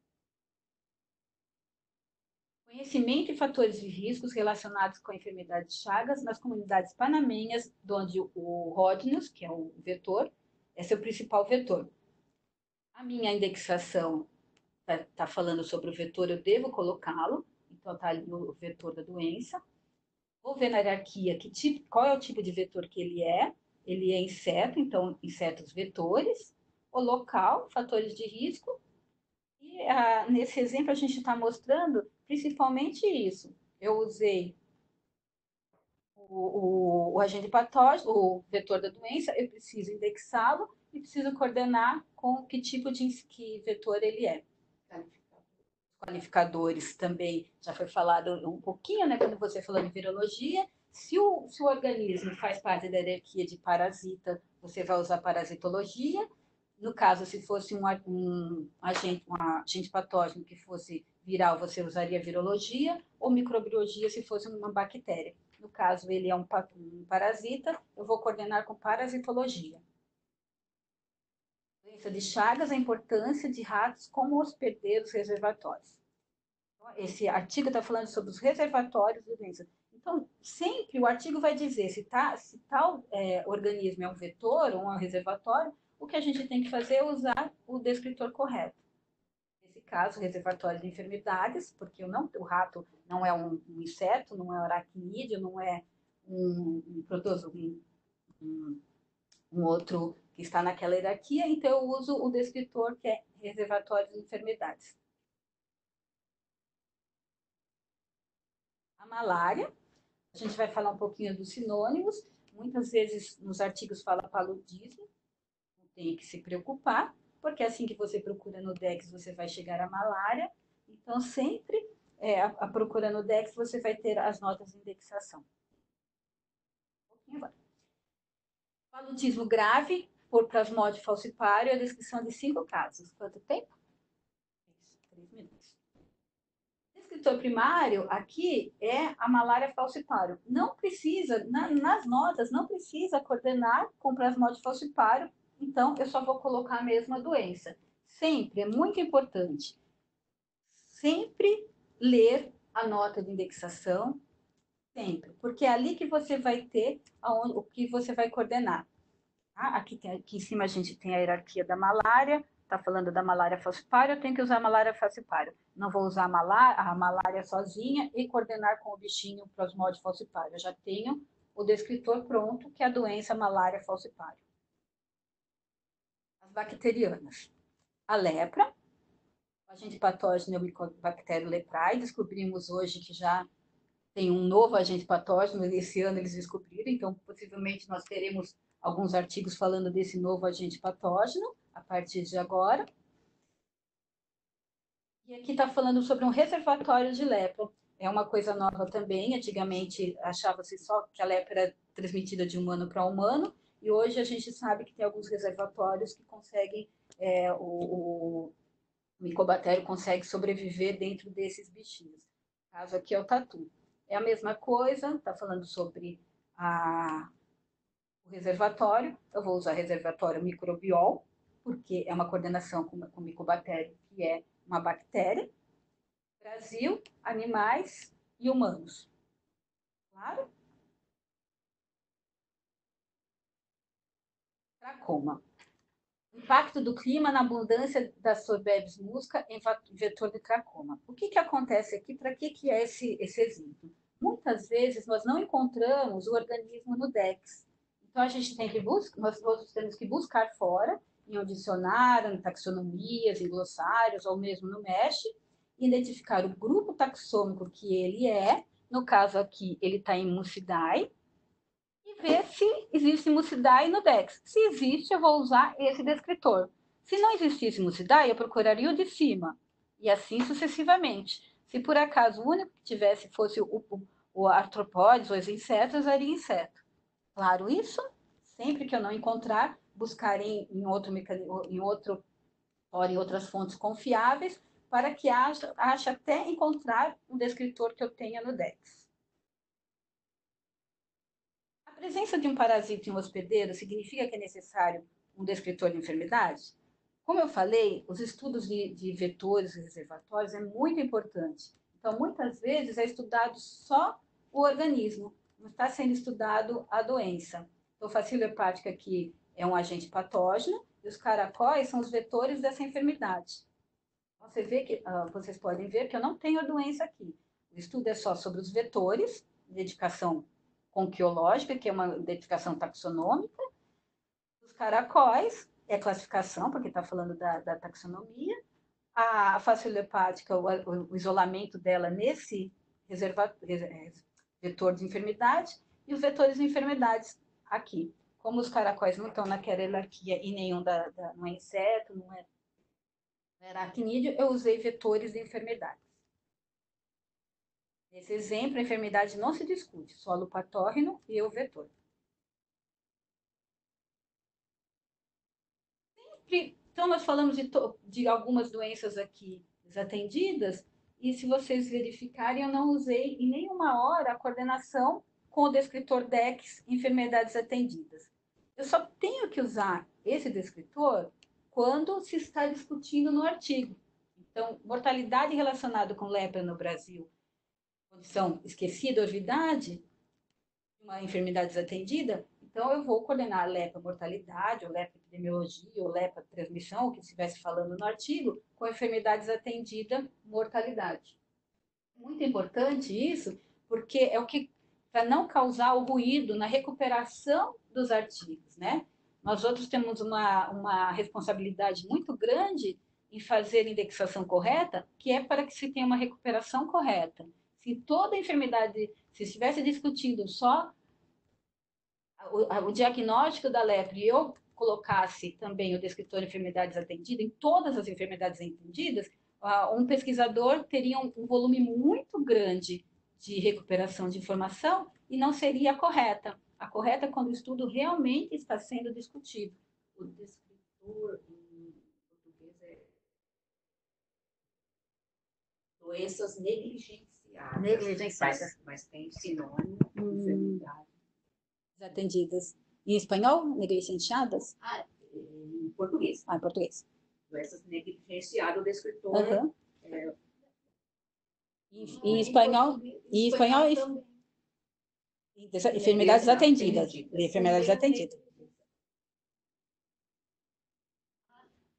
Conhecimento e fatores de riscos relacionados com a enfermidade de Chagas nas comunidades panamenhas, onde o Rodnius, que é o vetor, é seu principal vetor. A minha indexação está falando sobre o vetor, eu devo colocá-lo, então está ali o vetor da doença. Vou ver na hierarquia qual é o tipo de vetor que ele é. Ele é inseto, então insetos vetores. O local, fatores de risco. E nesse exemplo a gente está mostrando principalmente isso. Eu usei o agente patógeno, o vetor da doença, eu preciso indexá-lo e preciso coordenar com que tipo de vetor ele é. Qualificadores também já foi falado um pouquinho, né, quando você falou de virologia. Se o organismo faz parte da hierarquia de parasita, você vai usar parasitologia. No caso, se fosse um agente patógeno que fosse viral, você usaria virologia, ou microbiologia se fosse uma bactéria. No caso, ele é um parasita, eu vou coordenar com parasitologia. Doença de Chagas, a importância de ratos como hospedeiros reservatórios. Esse artigo está falando sobre os reservatórios de doença. Então, sempre o artigo vai dizer se tal organismo é um vetor ou um reservatório, o que a gente tem que fazer é usar o descritor correto. Nesse caso, reservatório de enfermidades, porque o rato não é um inseto, não é um aracnídeo, não é um protozoário, um outro que está naquela hierarquia, então eu uso o descritor que é reservatório de enfermidades. A malária, a gente vai falar um pouquinho dos sinônimos, muitas vezes nos artigos fala paludismo, não tem que se preocupar, porque assim que você procura no DEX, você vai chegar à malária, então sempre a procura no DEX, você vai ter as notas de indexação. Paludismo grave, por plasmódio falcipário, a descrição de 5 casos. Quanto tempo? 3 minutos. Descritor primário, aqui, é a malária falcipário. Não precisa, nas notas, não precisa coordenar com plasmódio falcipário, então eu só vou colocar a mesma doença. Sempre, é muito importante, sempre ler a nota de indexação, sempre, porque é ali que você vai ter o que você vai coordenar. Tá? Aqui em cima a gente tem a hierarquia da malária, está falando da malária falcipária, eu tenho que usar a malária falcipária. Não vou usar a malária sozinha e coordenar com o bichinho o plasmódio falcipário. Eu já tenho o descritor pronto, que é a doença malária falcipária. As bacterianas. A lepra, o agente patógeno é o Mycobacterium leprae. Descobrimos hoje que já tem um novo agente patógeno, esse ano eles descobriram, então possivelmente nós teremos alguns artigos falando desse novo agente patógeno a partir de agora. E aqui está falando sobre um reservatório de lepra. É uma coisa nova também. Antigamente achava-se só que a lepra era transmitida de humano para humano, e hoje a gente sabe que tem alguns reservatórios que conseguem, o micobactério consegue sobreviver dentro desses bichinhos. O caso aqui é o tatu. É a mesma coisa, está falando sobre o reservatório. Eu vou usar reservatório microbiol, porque é uma coordenação com o micobactério, que é uma bactéria. Brasil, animais e humanos. Claro? Tracoma. Impacto do clima na abundância da Sorbebis musca em vetor de tracoma. O que acontece aqui? Para que é esse exemplo? Muitas vezes nós não encontramos o organismo no DEX. Então a gente tem que nós temos que buscar fora, em um dicionário, em taxonomias, em glossários, ou mesmo no MESH, identificar o grupo taxômico que ele é. No caso aqui, ele está em Mucidae, e ver se existe Mucidae no DEX. Se existe, eu vou usar esse descritor. Se não existisse Mucidae, eu procuraria o de cima, e assim sucessivamente. Se por acaso o único que tivesse fosse o artropódes ou os insetos, eu usaria inseto. Claro, isso, sempre que eu não encontrar, buscar em outras fontes confiáveis, para que ache até encontrar um descritor que eu tenha no DEX. A presença de um parasita em um hospedeiro significa que é necessário um descritor de enfermidade? Como eu falei, os estudos de vetores e reservatórios é muito importante. Então, muitas vezes é estudado só o organismo, não está sendo estudado a doença. Então, facílio hepática aqui é um agente patógeno e os caracóis são os vetores dessa enfermidade. Você vê que, vocês podem ver que eu não tenho a doença aqui. O estudo é só sobre os vetores, dedicação conquiológica, que é uma identificação taxonômica. Os caracóis é classificação, porque está falando da taxonomia. A facílio hepática, o isolamento dela nesse vetor de enfermidade, e os vetores de enfermidades aqui. Como os caracóis não estão naquela hierarquia e nenhum não é inseto, não é aracnídeo, eu usei vetores de enfermidades. Nesse exemplo, a enfermidade não se discute, solo patógeno e o vetor. Então, nós falamos de algumas doenças aqui desatendidas, e se vocês verificarem, eu não usei em nenhuma hora a coordenação com o descritor DEX enfermidades atendidas. Eu só tenho que usar esse descritor quando se está discutindo no artigo. Então, mortalidade relacionada com lepra no Brasil, condição esquecida, orvidade, uma enfermidade desatendida, então eu vou coordenar lepra mortalidade, ou lepra epidemiologia, ou lepra transmissão, o que estivesse falando no artigo, com a enfermidade desatendida, mortalidade. Muito importante isso, porque é o que, para não causar o ruído na recuperação dos artigos, né? Nós outros temos uma responsabilidade muito grande em fazer a indexação correta, que é para que se tenha uma recuperação correta. Se toda enfermidade, se estivesse discutindo só o diagnóstico da lepra e eu colocasse também o descritor de enfermidades atendidas em todas as enfermidades atendidas, um pesquisador teria um volume muito grande de recuperação de informação e não seria a correta. A correta é quando o estudo realmente está sendo discutido. O descritor em português é doenças negligenciadas. Negligenciadas. Mas tem sinônimo de enfermidade. Desatendidas. Em espanhol, negligenciadas? Em português. Em português. Doenças negligenciadas, o descritor. Uhum. Em espanhol, enfermidades atendidas. Enfermidades atendidas.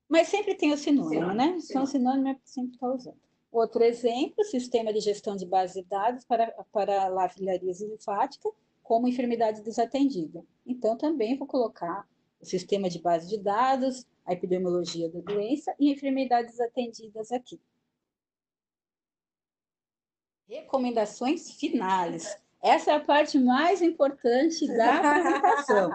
Mas sempre tem o sinônimo, né? Então, o sinônimo é sempre estar usando. Outro exemplo, sistema de gestão de base de dados para a filariase linfática, como enfermidade desatendida. Então, também vou colocar o sistema de base de dados, a epidemiologia da doença e enfermidades desatendidas aqui. Recomendações finais. Essa é a parte mais importante da apresentação.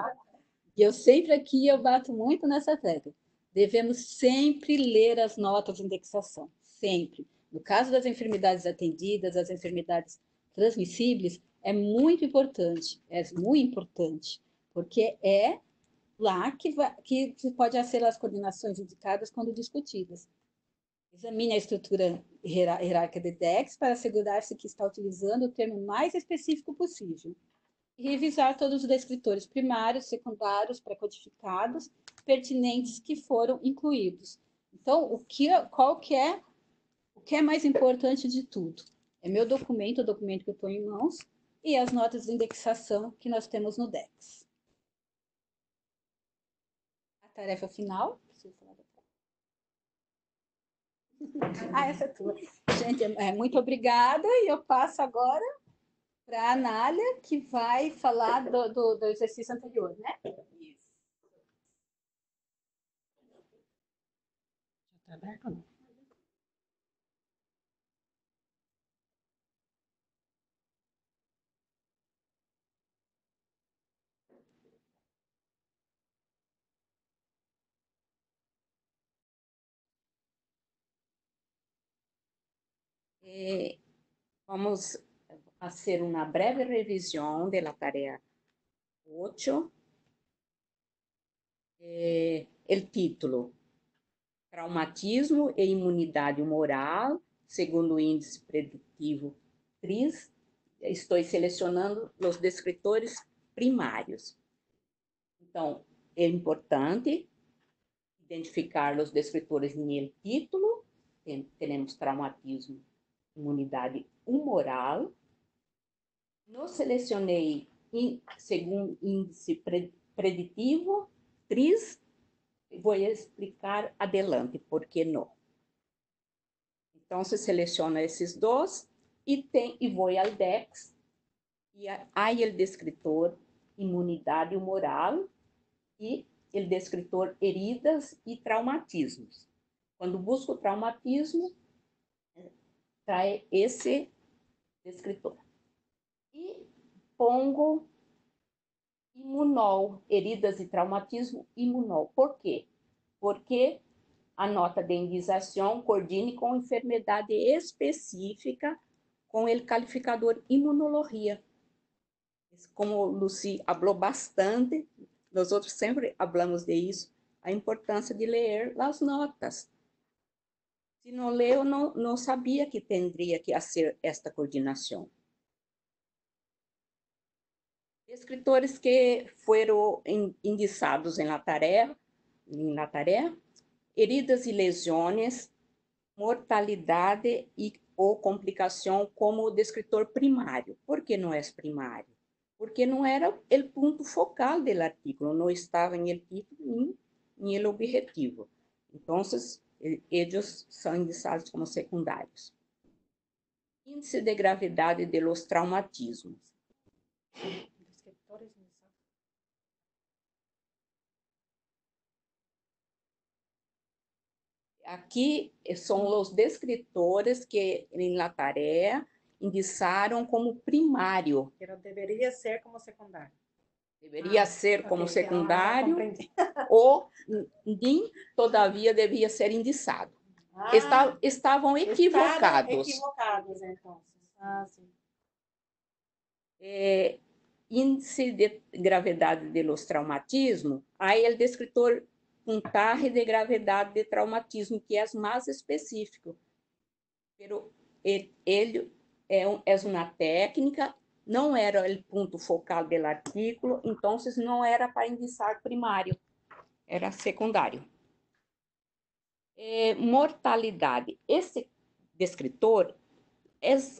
E eu sempre aqui, eu bato muito nessa tecla. Devemos sempre ler as notas de indexação, sempre. No caso das enfermidades atendidas, as enfermidades transmissíveis, é muito importante, porque é lá que pode ser as coordenações indicadas quando discutidas. Examine a estrutura hierárquica de DEX para assegurar-se que está utilizando o termo mais específico possível. E revisar todos os descritores primários, secundários, pré-codificados, pertinentes que foram incluídos. Então, o que é mais importante de tudo? É meu documento, o documento que eu estou em mãos, e as notas de indexação que nós temos no DEX. A tarefa final. Essa é tua. Gente, muito obrigada, e eu passo agora para a Anália, que vai falar do exercício anterior, né? Isso. Já está aberto ou não? Vamos fazer uma breve revisão da tarefa 8. O título: Traumatismo e imunidade humoral, segundo o índice preditivo TRIS. Estou selecionando os descritores primários. Então, é importante identificar os descritores no título. Temos traumatismo, imunidade humoral. Não selecionei segundo índice preditivo TRIS. Vou explicar adelante por que não. Então, se seleciona esses dois e vou ao DEX. E aí o descritor imunidade humoral e o descritor heridas e traumatismos. Quando busco traumatismo, trai esse descritor. E pongo imunol, heridas e traumatismo imunol. Por quê? Porque a nota de indização coordine com enfermidade específica com o calificador imunologia. Como Lucy falou bastante, nós outros sempre falamos de isso, a importância de ler as notas. Se não leu, não sabia que teria que fazer esta coordenação. Escritores que foram indicados na tarefa, heridas e lesões, mortalidade ou complicação como descritor primário. Por que não é primário? Porque não era o ponto focal do artigo, não estava no título nem no objetivo. Então, eles são indicados como secundários. Índice de gravidade de los traumatismos. Aqui são os descritores que, na tarefa, indicaram como primário. Deveria ser como secundário. Deveria ser como okay, secundário, ou, todavia, devia ser indicado. Estavam equivocados. Equivocados, então. Sim. Índice de gravidade de los traumatismos, aí o descritor puntaje de gravidade de traumatismo, que é mais específico. Pero ele é uma técnica, não era o ponto focal do artigo, então não era para indicar primário, era secundário. Mortalidade. Esse descritor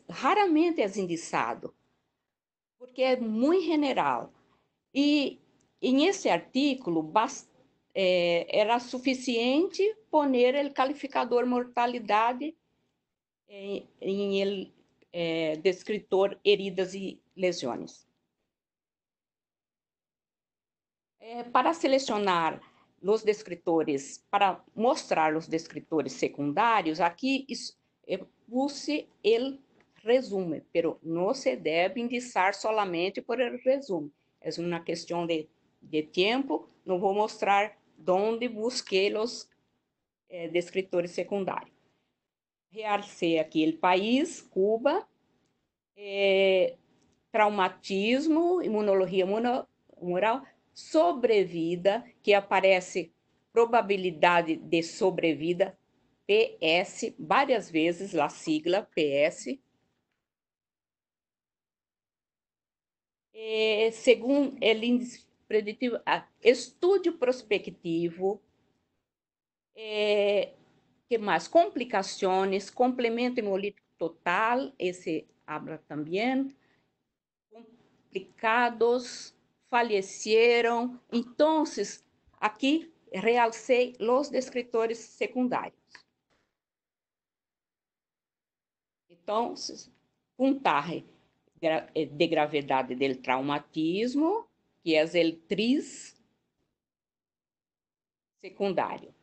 raramente é indicado, porque é muito general. E nesse artigo, era suficiente poner o calificador mortalidade em el descritor heridas e lesões. Para selecionar os descritores, para mostrar os descritores secundários, aqui puse o resumo, pero não se deve indicar somente por el resumo. É uma questão de tempo, não vou mostrar onde busquei os descritores secundários. Realcei aqui o país, Cuba, traumatismo, imunologia humoral, sobrevida, que aparece probabilidade de sobrevida, PS, várias vezes, a sigla PS. Segundo o índice preditivo, estudo prospectivo, que mais? Complicações, complemento hemolítico total, esse habla também. Complicados, faleceram. Então, aqui realcei os descritores secundários. Então, puntaje de gravidade do traumatismo, que é o TRIS secundário.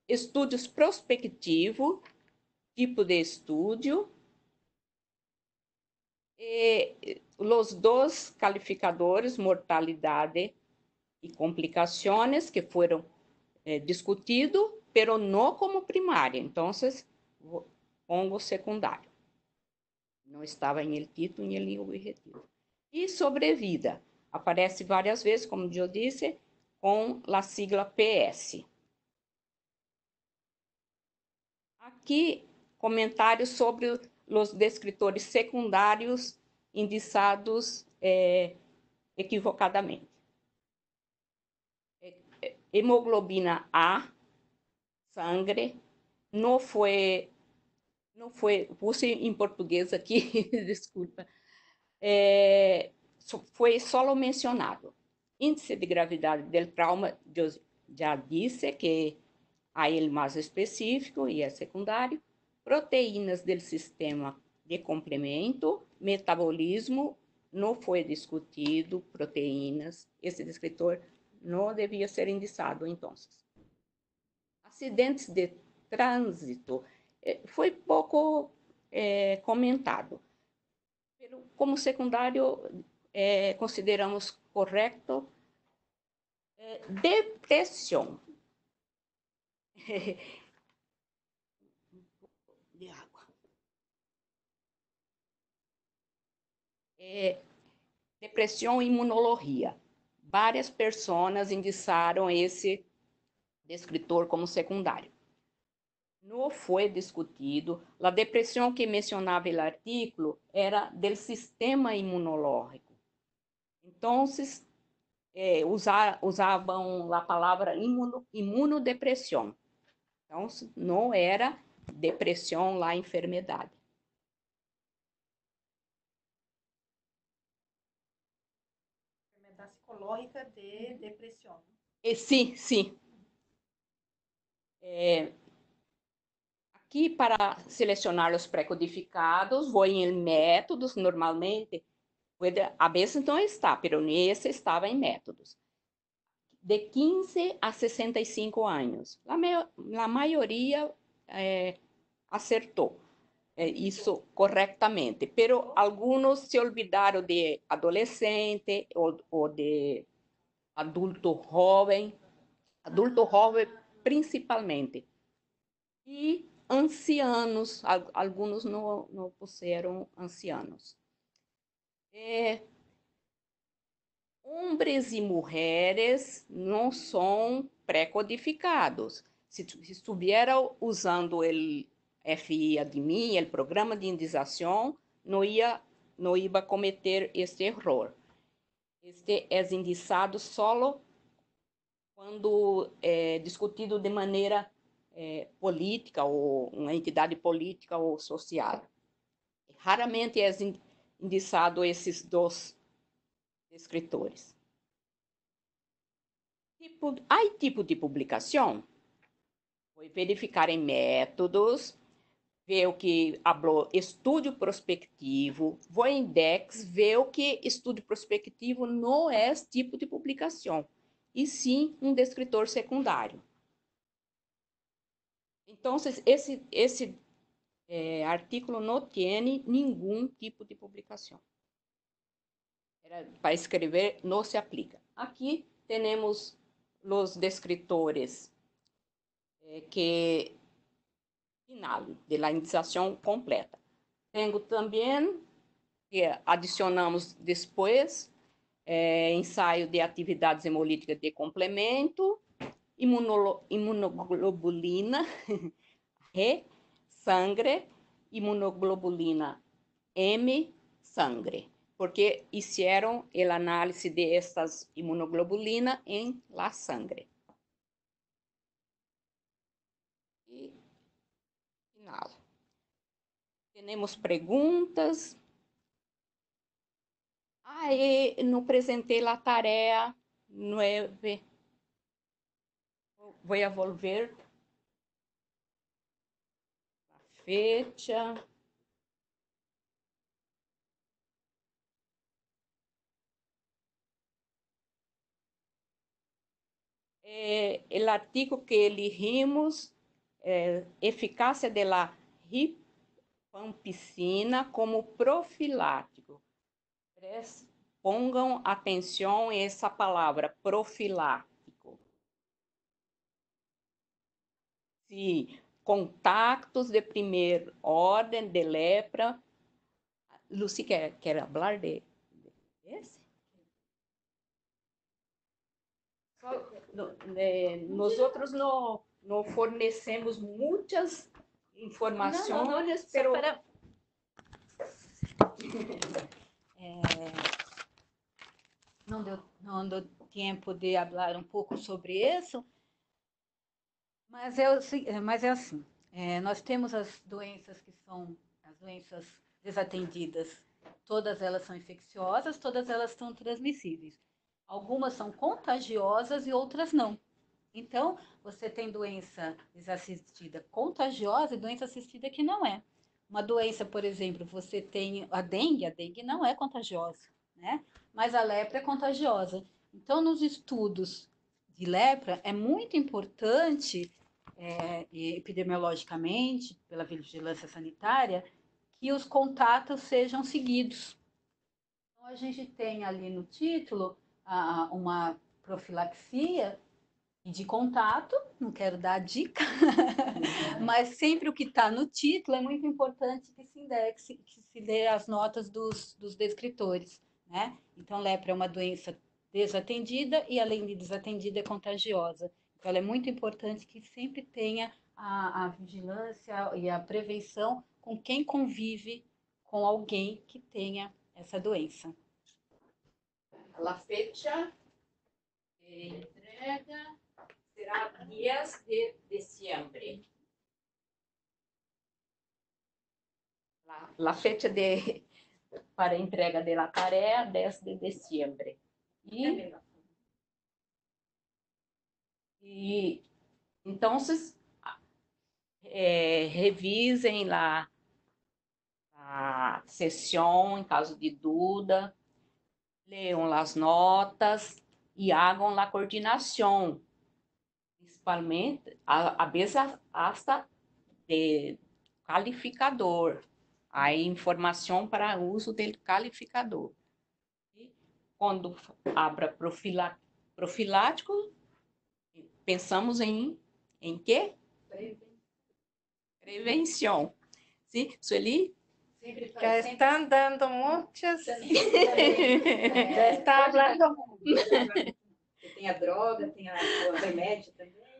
Estudos prospectivos, tipo de estudo. Os dois calificadores, mortalidade e complicações, que foram discutidos, pero não como primária. Então, pongo secundário. Não estava em el título e em objetivo. E sobrevida. Aparece várias vezes, como eu disse, com a sigla PS. Aqui, comentários sobre os descritores secundários indicados equivocadamente. Hemoglobina A, sangre, não foi, puse em português aqui, desculpa, foi só mencionado. Índice de gravidade do trauma, eu já disse que há ele mais específico e é secundário. Proteínas do sistema de complemento, metabolismo, não foi discutido, proteínas, esse descritor não devia ser indicado, então. Acidentes de trânsito, foi pouco comentado. Como secundário, consideramos correto depressão. De água. Depressão e imunologia. Várias pessoas indicaram esse descritor como secundário. Não foi discutido. A depressão que mencionava o artigo era do sistema imunológico. Então, usavam a palavra imunodepressão. Então, não era depressão lá, enfermidade. Enfermedade psicológica de depressão. Sim. Aqui, para selecionar os pré-codificados, vou em métodos, normalmente. A veces não está, pero nesse estava em métodos. De 15 a 65 anos. A maioria acertou isso corretamente, pero alguns se olvidaram de adolescente ou de adulto jovem principalmente. E ancianos, alguns não puseram ancianos. Homens e mulheres não são pré-codificados. Se estiver usando o FI admin, o programa de indicação, não ia cometer este erro. Este é indicado só quando é discutido de maneira política, ou uma entidade política ou social. Raramente é indicado esses dois escritores. Há tipo de publicação? Foi verificar em métodos, ver o que falou estudo prospectivo, vou em index, ver o que estudo prospectivo não é tipo de publicação, e sim um descritor secundário. Então, esse artigo não tem nenhum tipo de publicação. Para escrever, não se aplica. Aqui temos os descritores que final de la indicação completa. Tenho também que adicionamos depois ensaio de atividades hemolíticas de complemento, imunoglobulina E, sangre, imunoglobulina M, sangre, porque fizeram a análise de estas imunoglobulinas em la sangre. E final. Temos perguntas. Não apresentei a tarefa 9. Vou volver a fecha. O artigo que elegimos, eficácia da rifampicina como profilático. Ponham atenção a essa palavra, profilático. Se contactos de primeira ordem de lepra Lucy, quer hablar de esse? Nosotros no fornecemos muitas informações, pero não deu tempo de falar um pouco sobre isso, mas é assim, nós temos as doenças que são as doenças desatendidas, todas elas são infecciosas, todas elas são transmissíveis. Algumas são contagiosas e outras não. Então, você tem doença desassistida contagiosa e doença assistida que não é. Uma doença, por exemplo, você tem a dengue não é contagiosa, né? Mas a lepra é contagiosa. Então, nos estudos de lepra, é muito importante, epidemiologicamente, pela vigilância sanitária, que os contatos sejam seguidos. Então, a gente tem ali no título uma profilaxia de contato, não quero dar a dica, mas sempre o que está no título é muito importante que se indexe, que se dê as notas dos descritores, né? Então, lepra é uma doença desatendida e, além de desatendida, é contagiosa. Então, ela é muito importante que sempre tenha a vigilância e a prevenção com quem convive com alguém que tenha essa doença. A fecha de entrega será 10 de diciembre. La fecha para entrega de la tarea 10 de diciembre. E então, revisem lá a sessão em caso de dúvida, leiam as notas e hagam a coordenação, principalmente a vez hasta de calificador, a informação para uso do calificador. E quando abra profilático, pensamos em quê? Prevenção. Sim, Sueli? Já están dando muchas. Já está hablando. Tem a droga, tem o remédio também.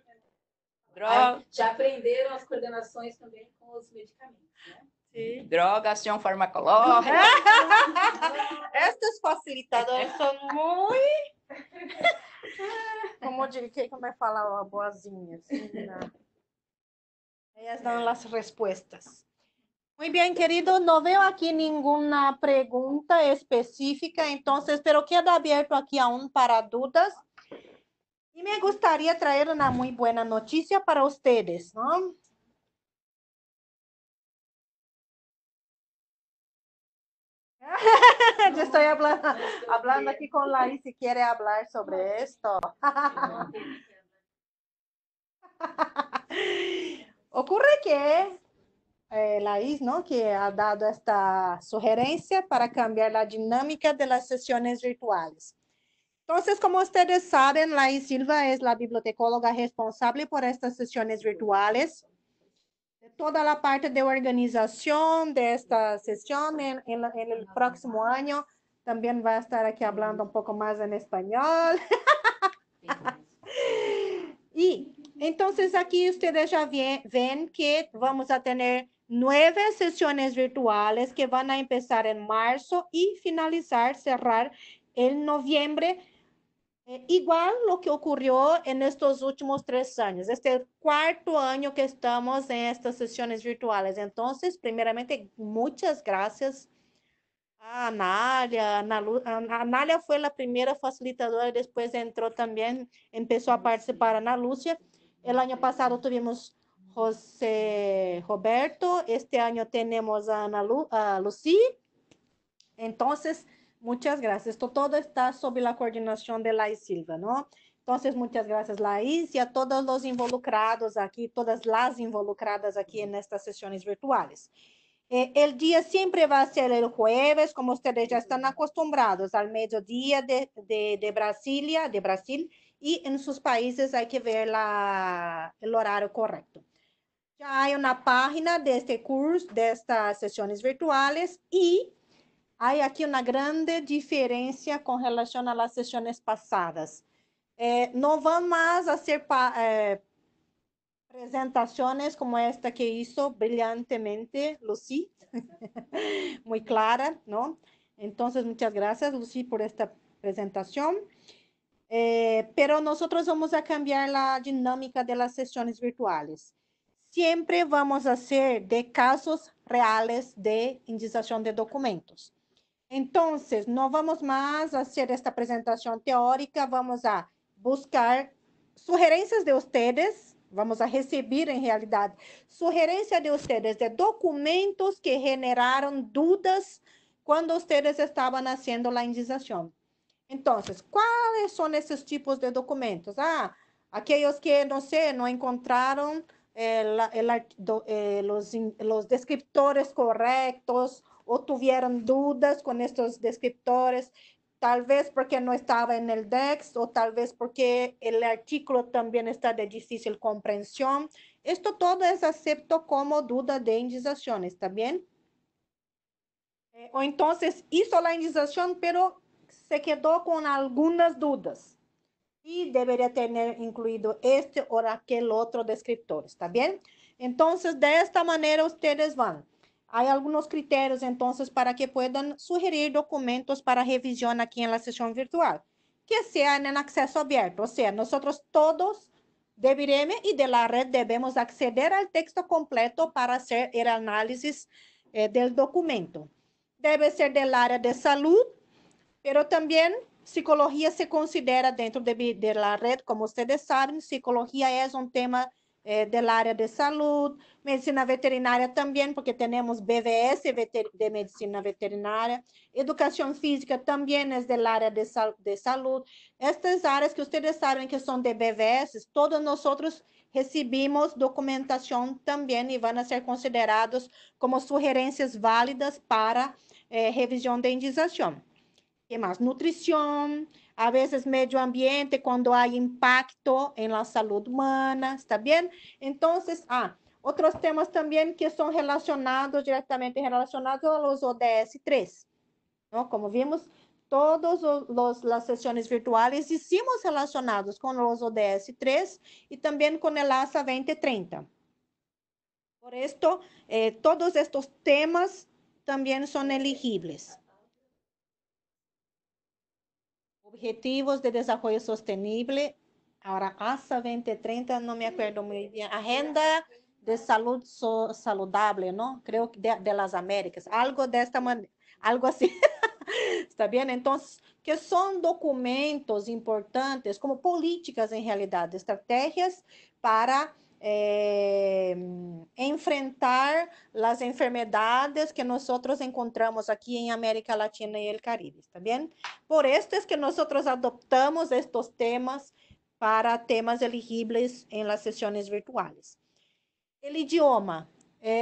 Droga. Já aprenderam as coordenações também com os medicamentos, né? Sí. Droga, ação farmacológica. Estos facilitadores son muy... Como me falava boazinhas. Ellas dan las respuestas. Muy bien, querido, no veo aquí ninguna pregunta específica, entonces, pero queda abierto aquí aún para dudas. Y me gustaría traer una muy buena noticia para ustedes, ¿no? Yo estoy hablando aquí con Laís, si quiere hablar sobre esto. Ocurre que Laís, ¿no? Que ha dado esta sugerencia para cambiar la dinámica de las sesiones virtuales. Entonces, como ustedes saben, Laís Silva es la bibliotecóloga responsable por estas sesiones virtuales. De toda la parte de organización de esta sesión en el próximo año, también va a estar aquí hablando un poco más en español. Y entonces aquí ustedes ya ven que vamos a tener 9 sesiones virtuales que van a empezar en marzo y cerrar en noviembre. Igual lo que ocurrió en estos últimos 3 años. Este es el 4º año que estamos en estas sesiones virtuales. Entonces, primeramente, muchas gracias a Analia. Analia fue la primera facilitadora, después entró también, empezó a participar Ana Lúcia. El año pasado tuvimos José Roberto, este año tenemos a Lucy. Entonces, muchas gracias. Todo está sob la coordinación de Laís Silva, ¿no? Entonces, muchas gracias, Laís, y a todos los involucrados aquí, todas las involucradas aquí en estas sesiones virtuales. El día siempre va a ser el jueves, como ustedes ya están acostumbrados, al mediodía de Brasil, y en sus países hay que ver el horario correcto. Ya hay una página de este curso, de estas sesiones virtuales, y Hay aquí una grande diferencia con relación a las sesiones pasadas. No van más a hacer presentaciones como esta que hizo brillantemente Lucy, muy clara, ¿no? Entonces, muchas gracias, Lucy, por esta presentación. Pero nosotros vamos a cambiar la dinámica de las sesiones virtuales. Siempre vamos a hacer de casos reales de indización de documentos. Entonces, no vamos más a hacer esta presentación teórica, vamos a buscar sugerencias de ustedes, vamos a recibir en realidad sugerencias de ustedes de documentos que generaron dudas cuando ustedes estaban haciendo la indización. Entonces, ¿cuáles son esos tipos de documentos? Aquellos que, no sé, no encontraron los descriptores correctos o tuvieron dudas con estos descriptores, tal vez porque no estaba en el DEX o tal vez porque el artículo también está de difícil comprensión. Esto todo es acepto como duda de indización, ¿está bien? O entonces hizo la indización, pero se quedó con algunas dudas y debería tener incluido este o aquel otro descriptor, ¿está bien? Entonces, de esta manera ustedes van. Hay algunos criterios entonces para que puedan sugerir documentos para revisión aquí en la sesión virtual, que sean en acceso abierto, o sea, nosotros todos de Vireme y de la red debemos acceder al texto completo para hacer el análisis del documento. Debe ser del área de salud, pero también psicología se considera dentro de la red, como ustedes saben, psicología es un tema del área de salud, medicina veterinaria también, porque tenemos BVS de medicina veterinaria, educación física también es del área de salud. Estas áreas que ustedes saben que son de BVS, todos nosotros recibimos documentación también y van a ser considerados como sugerencias válidas para revisión de indización. ¿Qué más? Nutrición, a veces medio ambiente, cuando hay impacto en la salud humana, ¿está bien? Entonces, otros temas también que son relacionados, directamente relacionados a los ODS 3, ¿no? Como vimos, todas las sesiones virtuales hicimos relacionados con los ODS 3 y también con el ASA 2030. Por esto, todos estos temas también son elegibles. Objetivos de Desarrollo Sostenible. Ahora, ASA 2030, no me acuerdo muy bien. Agenda de Salud Saludable, ¿no? Creo que de las Américas. Algo de esta manera, algo así. ¿Está bien? Entonces, que son documentos importantes, como políticas en realidad, estrategias para enfrentar las enfermedades que nosotros encontramos aquí en América Latina y el Caribe, ¿está bien? Por esto es que nosotros adoptamos estos temas para temas elegibles en las sesiones virtuales. El idioma.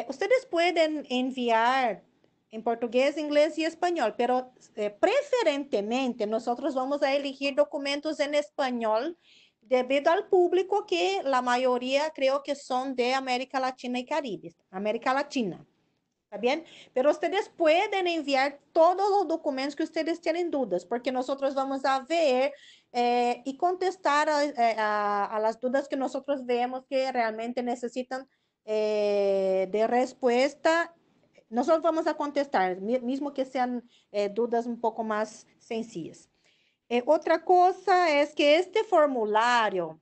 Ustedes pueden enviar en portugués, inglés y español, pero preferentemente nosotros vamos a elegir documentos en español debido al público que la mayoría creo que son de América Latina y Caribe, América Latina. ¿Está bien? Pero ustedes pueden enviar todos los documentos que ustedes tienen dudas, porque nosotros vamos a ver y contestar a las dudas que nosotros vemos que realmente necesitan de respuesta. Nosotros vamos a contestar, mismo que sean dudas un poco más sencillas. Otra cosa es que este formulario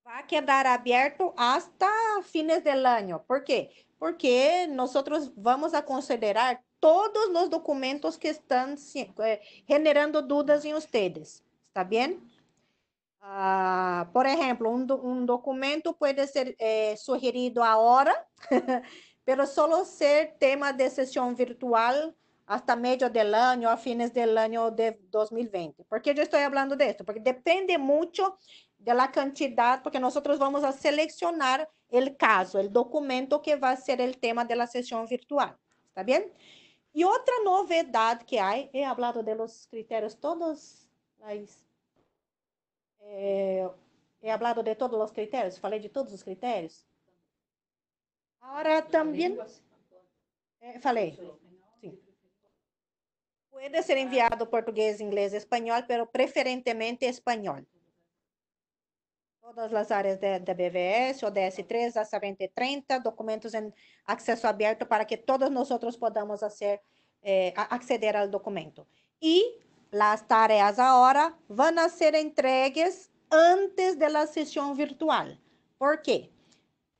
va a quedar abierto hasta fines del año. ¿Por qué? Porque nosotros vamos a considerar todos los documentos que están generando dudas en ustedes. ¿Está bien? Por ejemplo, un documento puede ser sugerido ahora, pero solo ser tema de sesión virtual hasta medio del año, a fines del año de 2020. ¿Por qué yo estoy hablando de esto? Porque depende mucho de la cantidad, porque nosotros vamos a seleccionar el caso, el documento que va a ser el tema de la sesión virtual. ¿Está bien? Y otra novedad que hay, he hablado de los criterios todos, he hablado de todos los criterios, falei de todos os critérios. Agora também falei. Sim. Puede ser enviado portugués, inglés, español, pero preferentemente español. Todas las áreas de BVS, ODS3, ASA 2030, documentos en acceso abierto para que todos nosotros podamos acceder al documento. Y las tareas ahora van a ser entregues antes de la sesión virtual. ¿Por qué?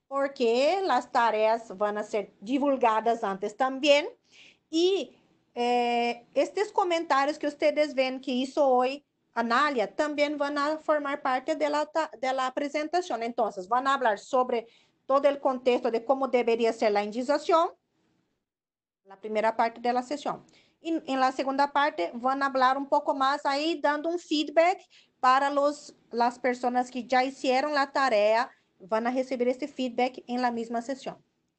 Porque las tareas van a ser divulgadas antes también. Y estos comentarios que ustedes ven que hizo hoy Anália también van a formar parte de la presentación. Entonces, van a hablar sobre todo el contexto de cómo debería ser la indización, la primera parte de la sesión. Y en la segunda parte van a hablar un poco más ahí, dando un feedback para las personas que ya hicieron la tarea, van a recibir este feedback en la misma sesión.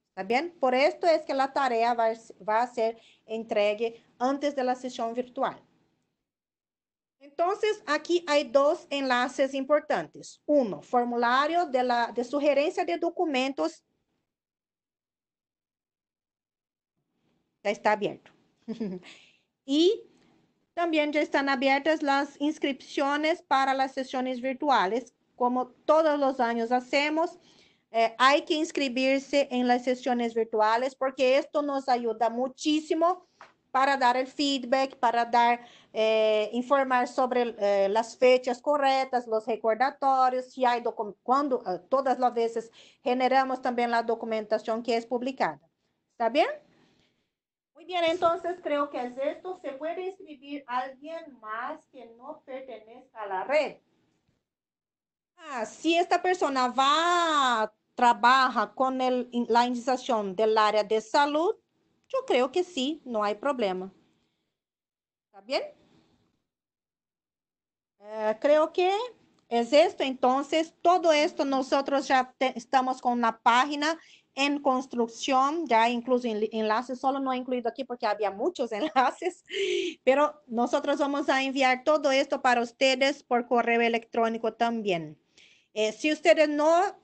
¿Está bien? Por esto es que la tarea va a ser entregue antes de la sesión virtual. Entonces, aquí hay dos enlaces importantes. Uno, formulario de sugerencia de documentos. Ya está abierto. Y también ya están abiertas las inscripciones para las sesiones virtuales. Como todos los años hacemos, hay que inscribirse en las sesiones virtuales porque esto nos ayuda muchísimo para dar el feedback, para informar sobre las fechas correctas, los recordatorios, si hay cuando todas las veces generamos también la documentación que es publicada. ¿Está bien? Muy bien, entonces creo que es esto. ¿Se puede inscribir alguien más que no pertenezca a la red? Si esta persona trabaja con la indización del área de salud, yo creo que sí, no hay problema. ¿Está bien? Creo que es esto. Entonces, todo esto nosotros ya estamos con una página en construcción, ya incluso enlaces, solo no he incluido aquí porque había muchos enlaces, pero nosotros vamos a enviar todo esto para ustedes por correo electrónico también. Si ustedes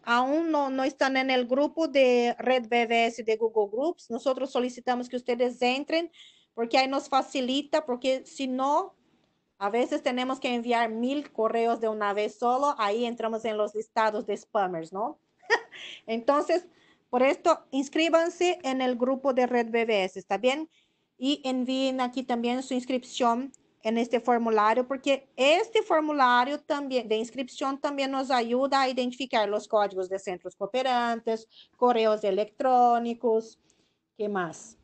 aún no están en el grupo de Red BVS de Google Groups, nosotros solicitamos que ustedes entren, porque ahí nos facilita, porque si no, a veces tenemos que enviar 1000 correos de una vez solo, ahí entramos en los listados de spammers, ¿no? Entonces, por esto, inscríbanse en el grupo de Red BVS, ¿está bien? Y envíen aquí también su inscripción en este formulario, porque este formulario también de inscripción también nos ayuda a identificar los códigos de centros cooperantes, correos electrónicos, ¿qué más?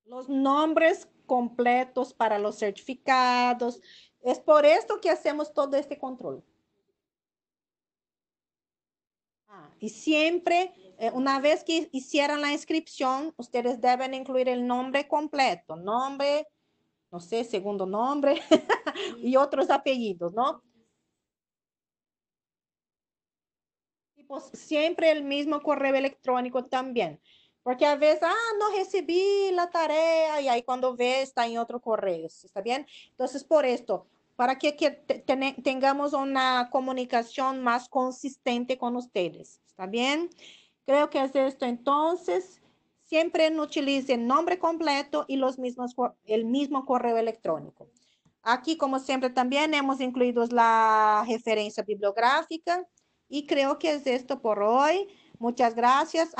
Los nombres completos para los certificados. Es por esto que hacemos todo este control. Y siempre, una vez que hicieran la inscripción, ustedes deben incluir el nombre completo, nombre, no sé, segundo nombre y otros apellidos, ¿no? Y pues siempre el mismo correo electrónico también. Porque a veces, no recibí la tarea y ahí cuando ve está en otro correo, ¿está bien? Entonces, por esto, para que tengamos una comunicación más consistente con ustedes, ¿está bien? Creo que es esto. Entonces, siempre utilicen nombre completo y el mismo correo electrónico. Aquí, como siempre, también hemos incluido la referencia bibliográfica y creo que es esto por hoy. Muchas gracias.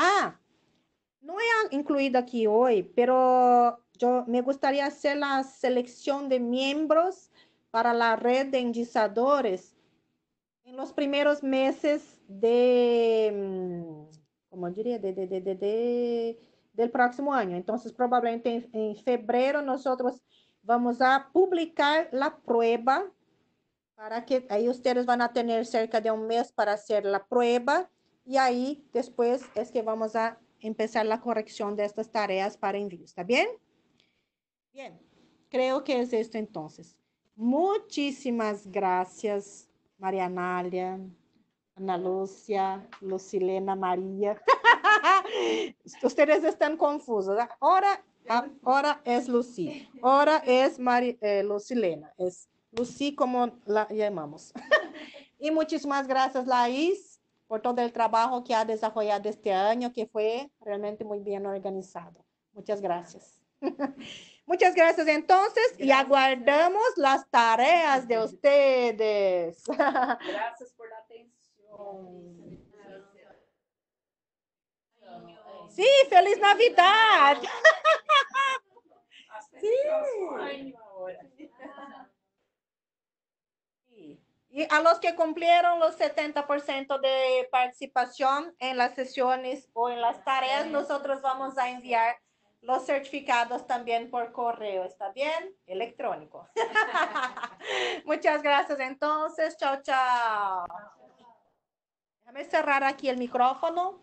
No he incluido aquí hoy, pero yo me gustaría hacer la selección de miembros para la red de indizadores en los primeros meses como diría, del próximo año. Entonces, probablemente en febrero nosotros vamos a publicar la prueba para que ahí ustedes van a tener cerca de un mes para hacer la prueba y ahí después es que vamos a empezar la corrección de estas tareas para envío. ¿Está bien? Bien, creo que es esto entonces. Muchísimas gracias, María Analia, Ana Lúcia, Lucilena, María. Ustedes están confusos. Ahora es Lucy, ahora es Lucilena, es Lucy como la llamamos. Y muchísimas gracias, Laís, por todo el trabajo que ha desarrollado este año, que fue realmente muy bien organizado. Muchas gracias. Muchas gracias entonces y aguardamos las tareas de ustedes. Gracias por la atención. Sí, feliz Navidad. Sí. Y a los que cumplieron los 70% de participación en las sesiones o en las tareas, nosotros vamos a enviar los certificados también por correo, ¿está bien? Electrónico. Muchas gracias entonces. Chao, chao. Déjame cerrar aquí el micrófono.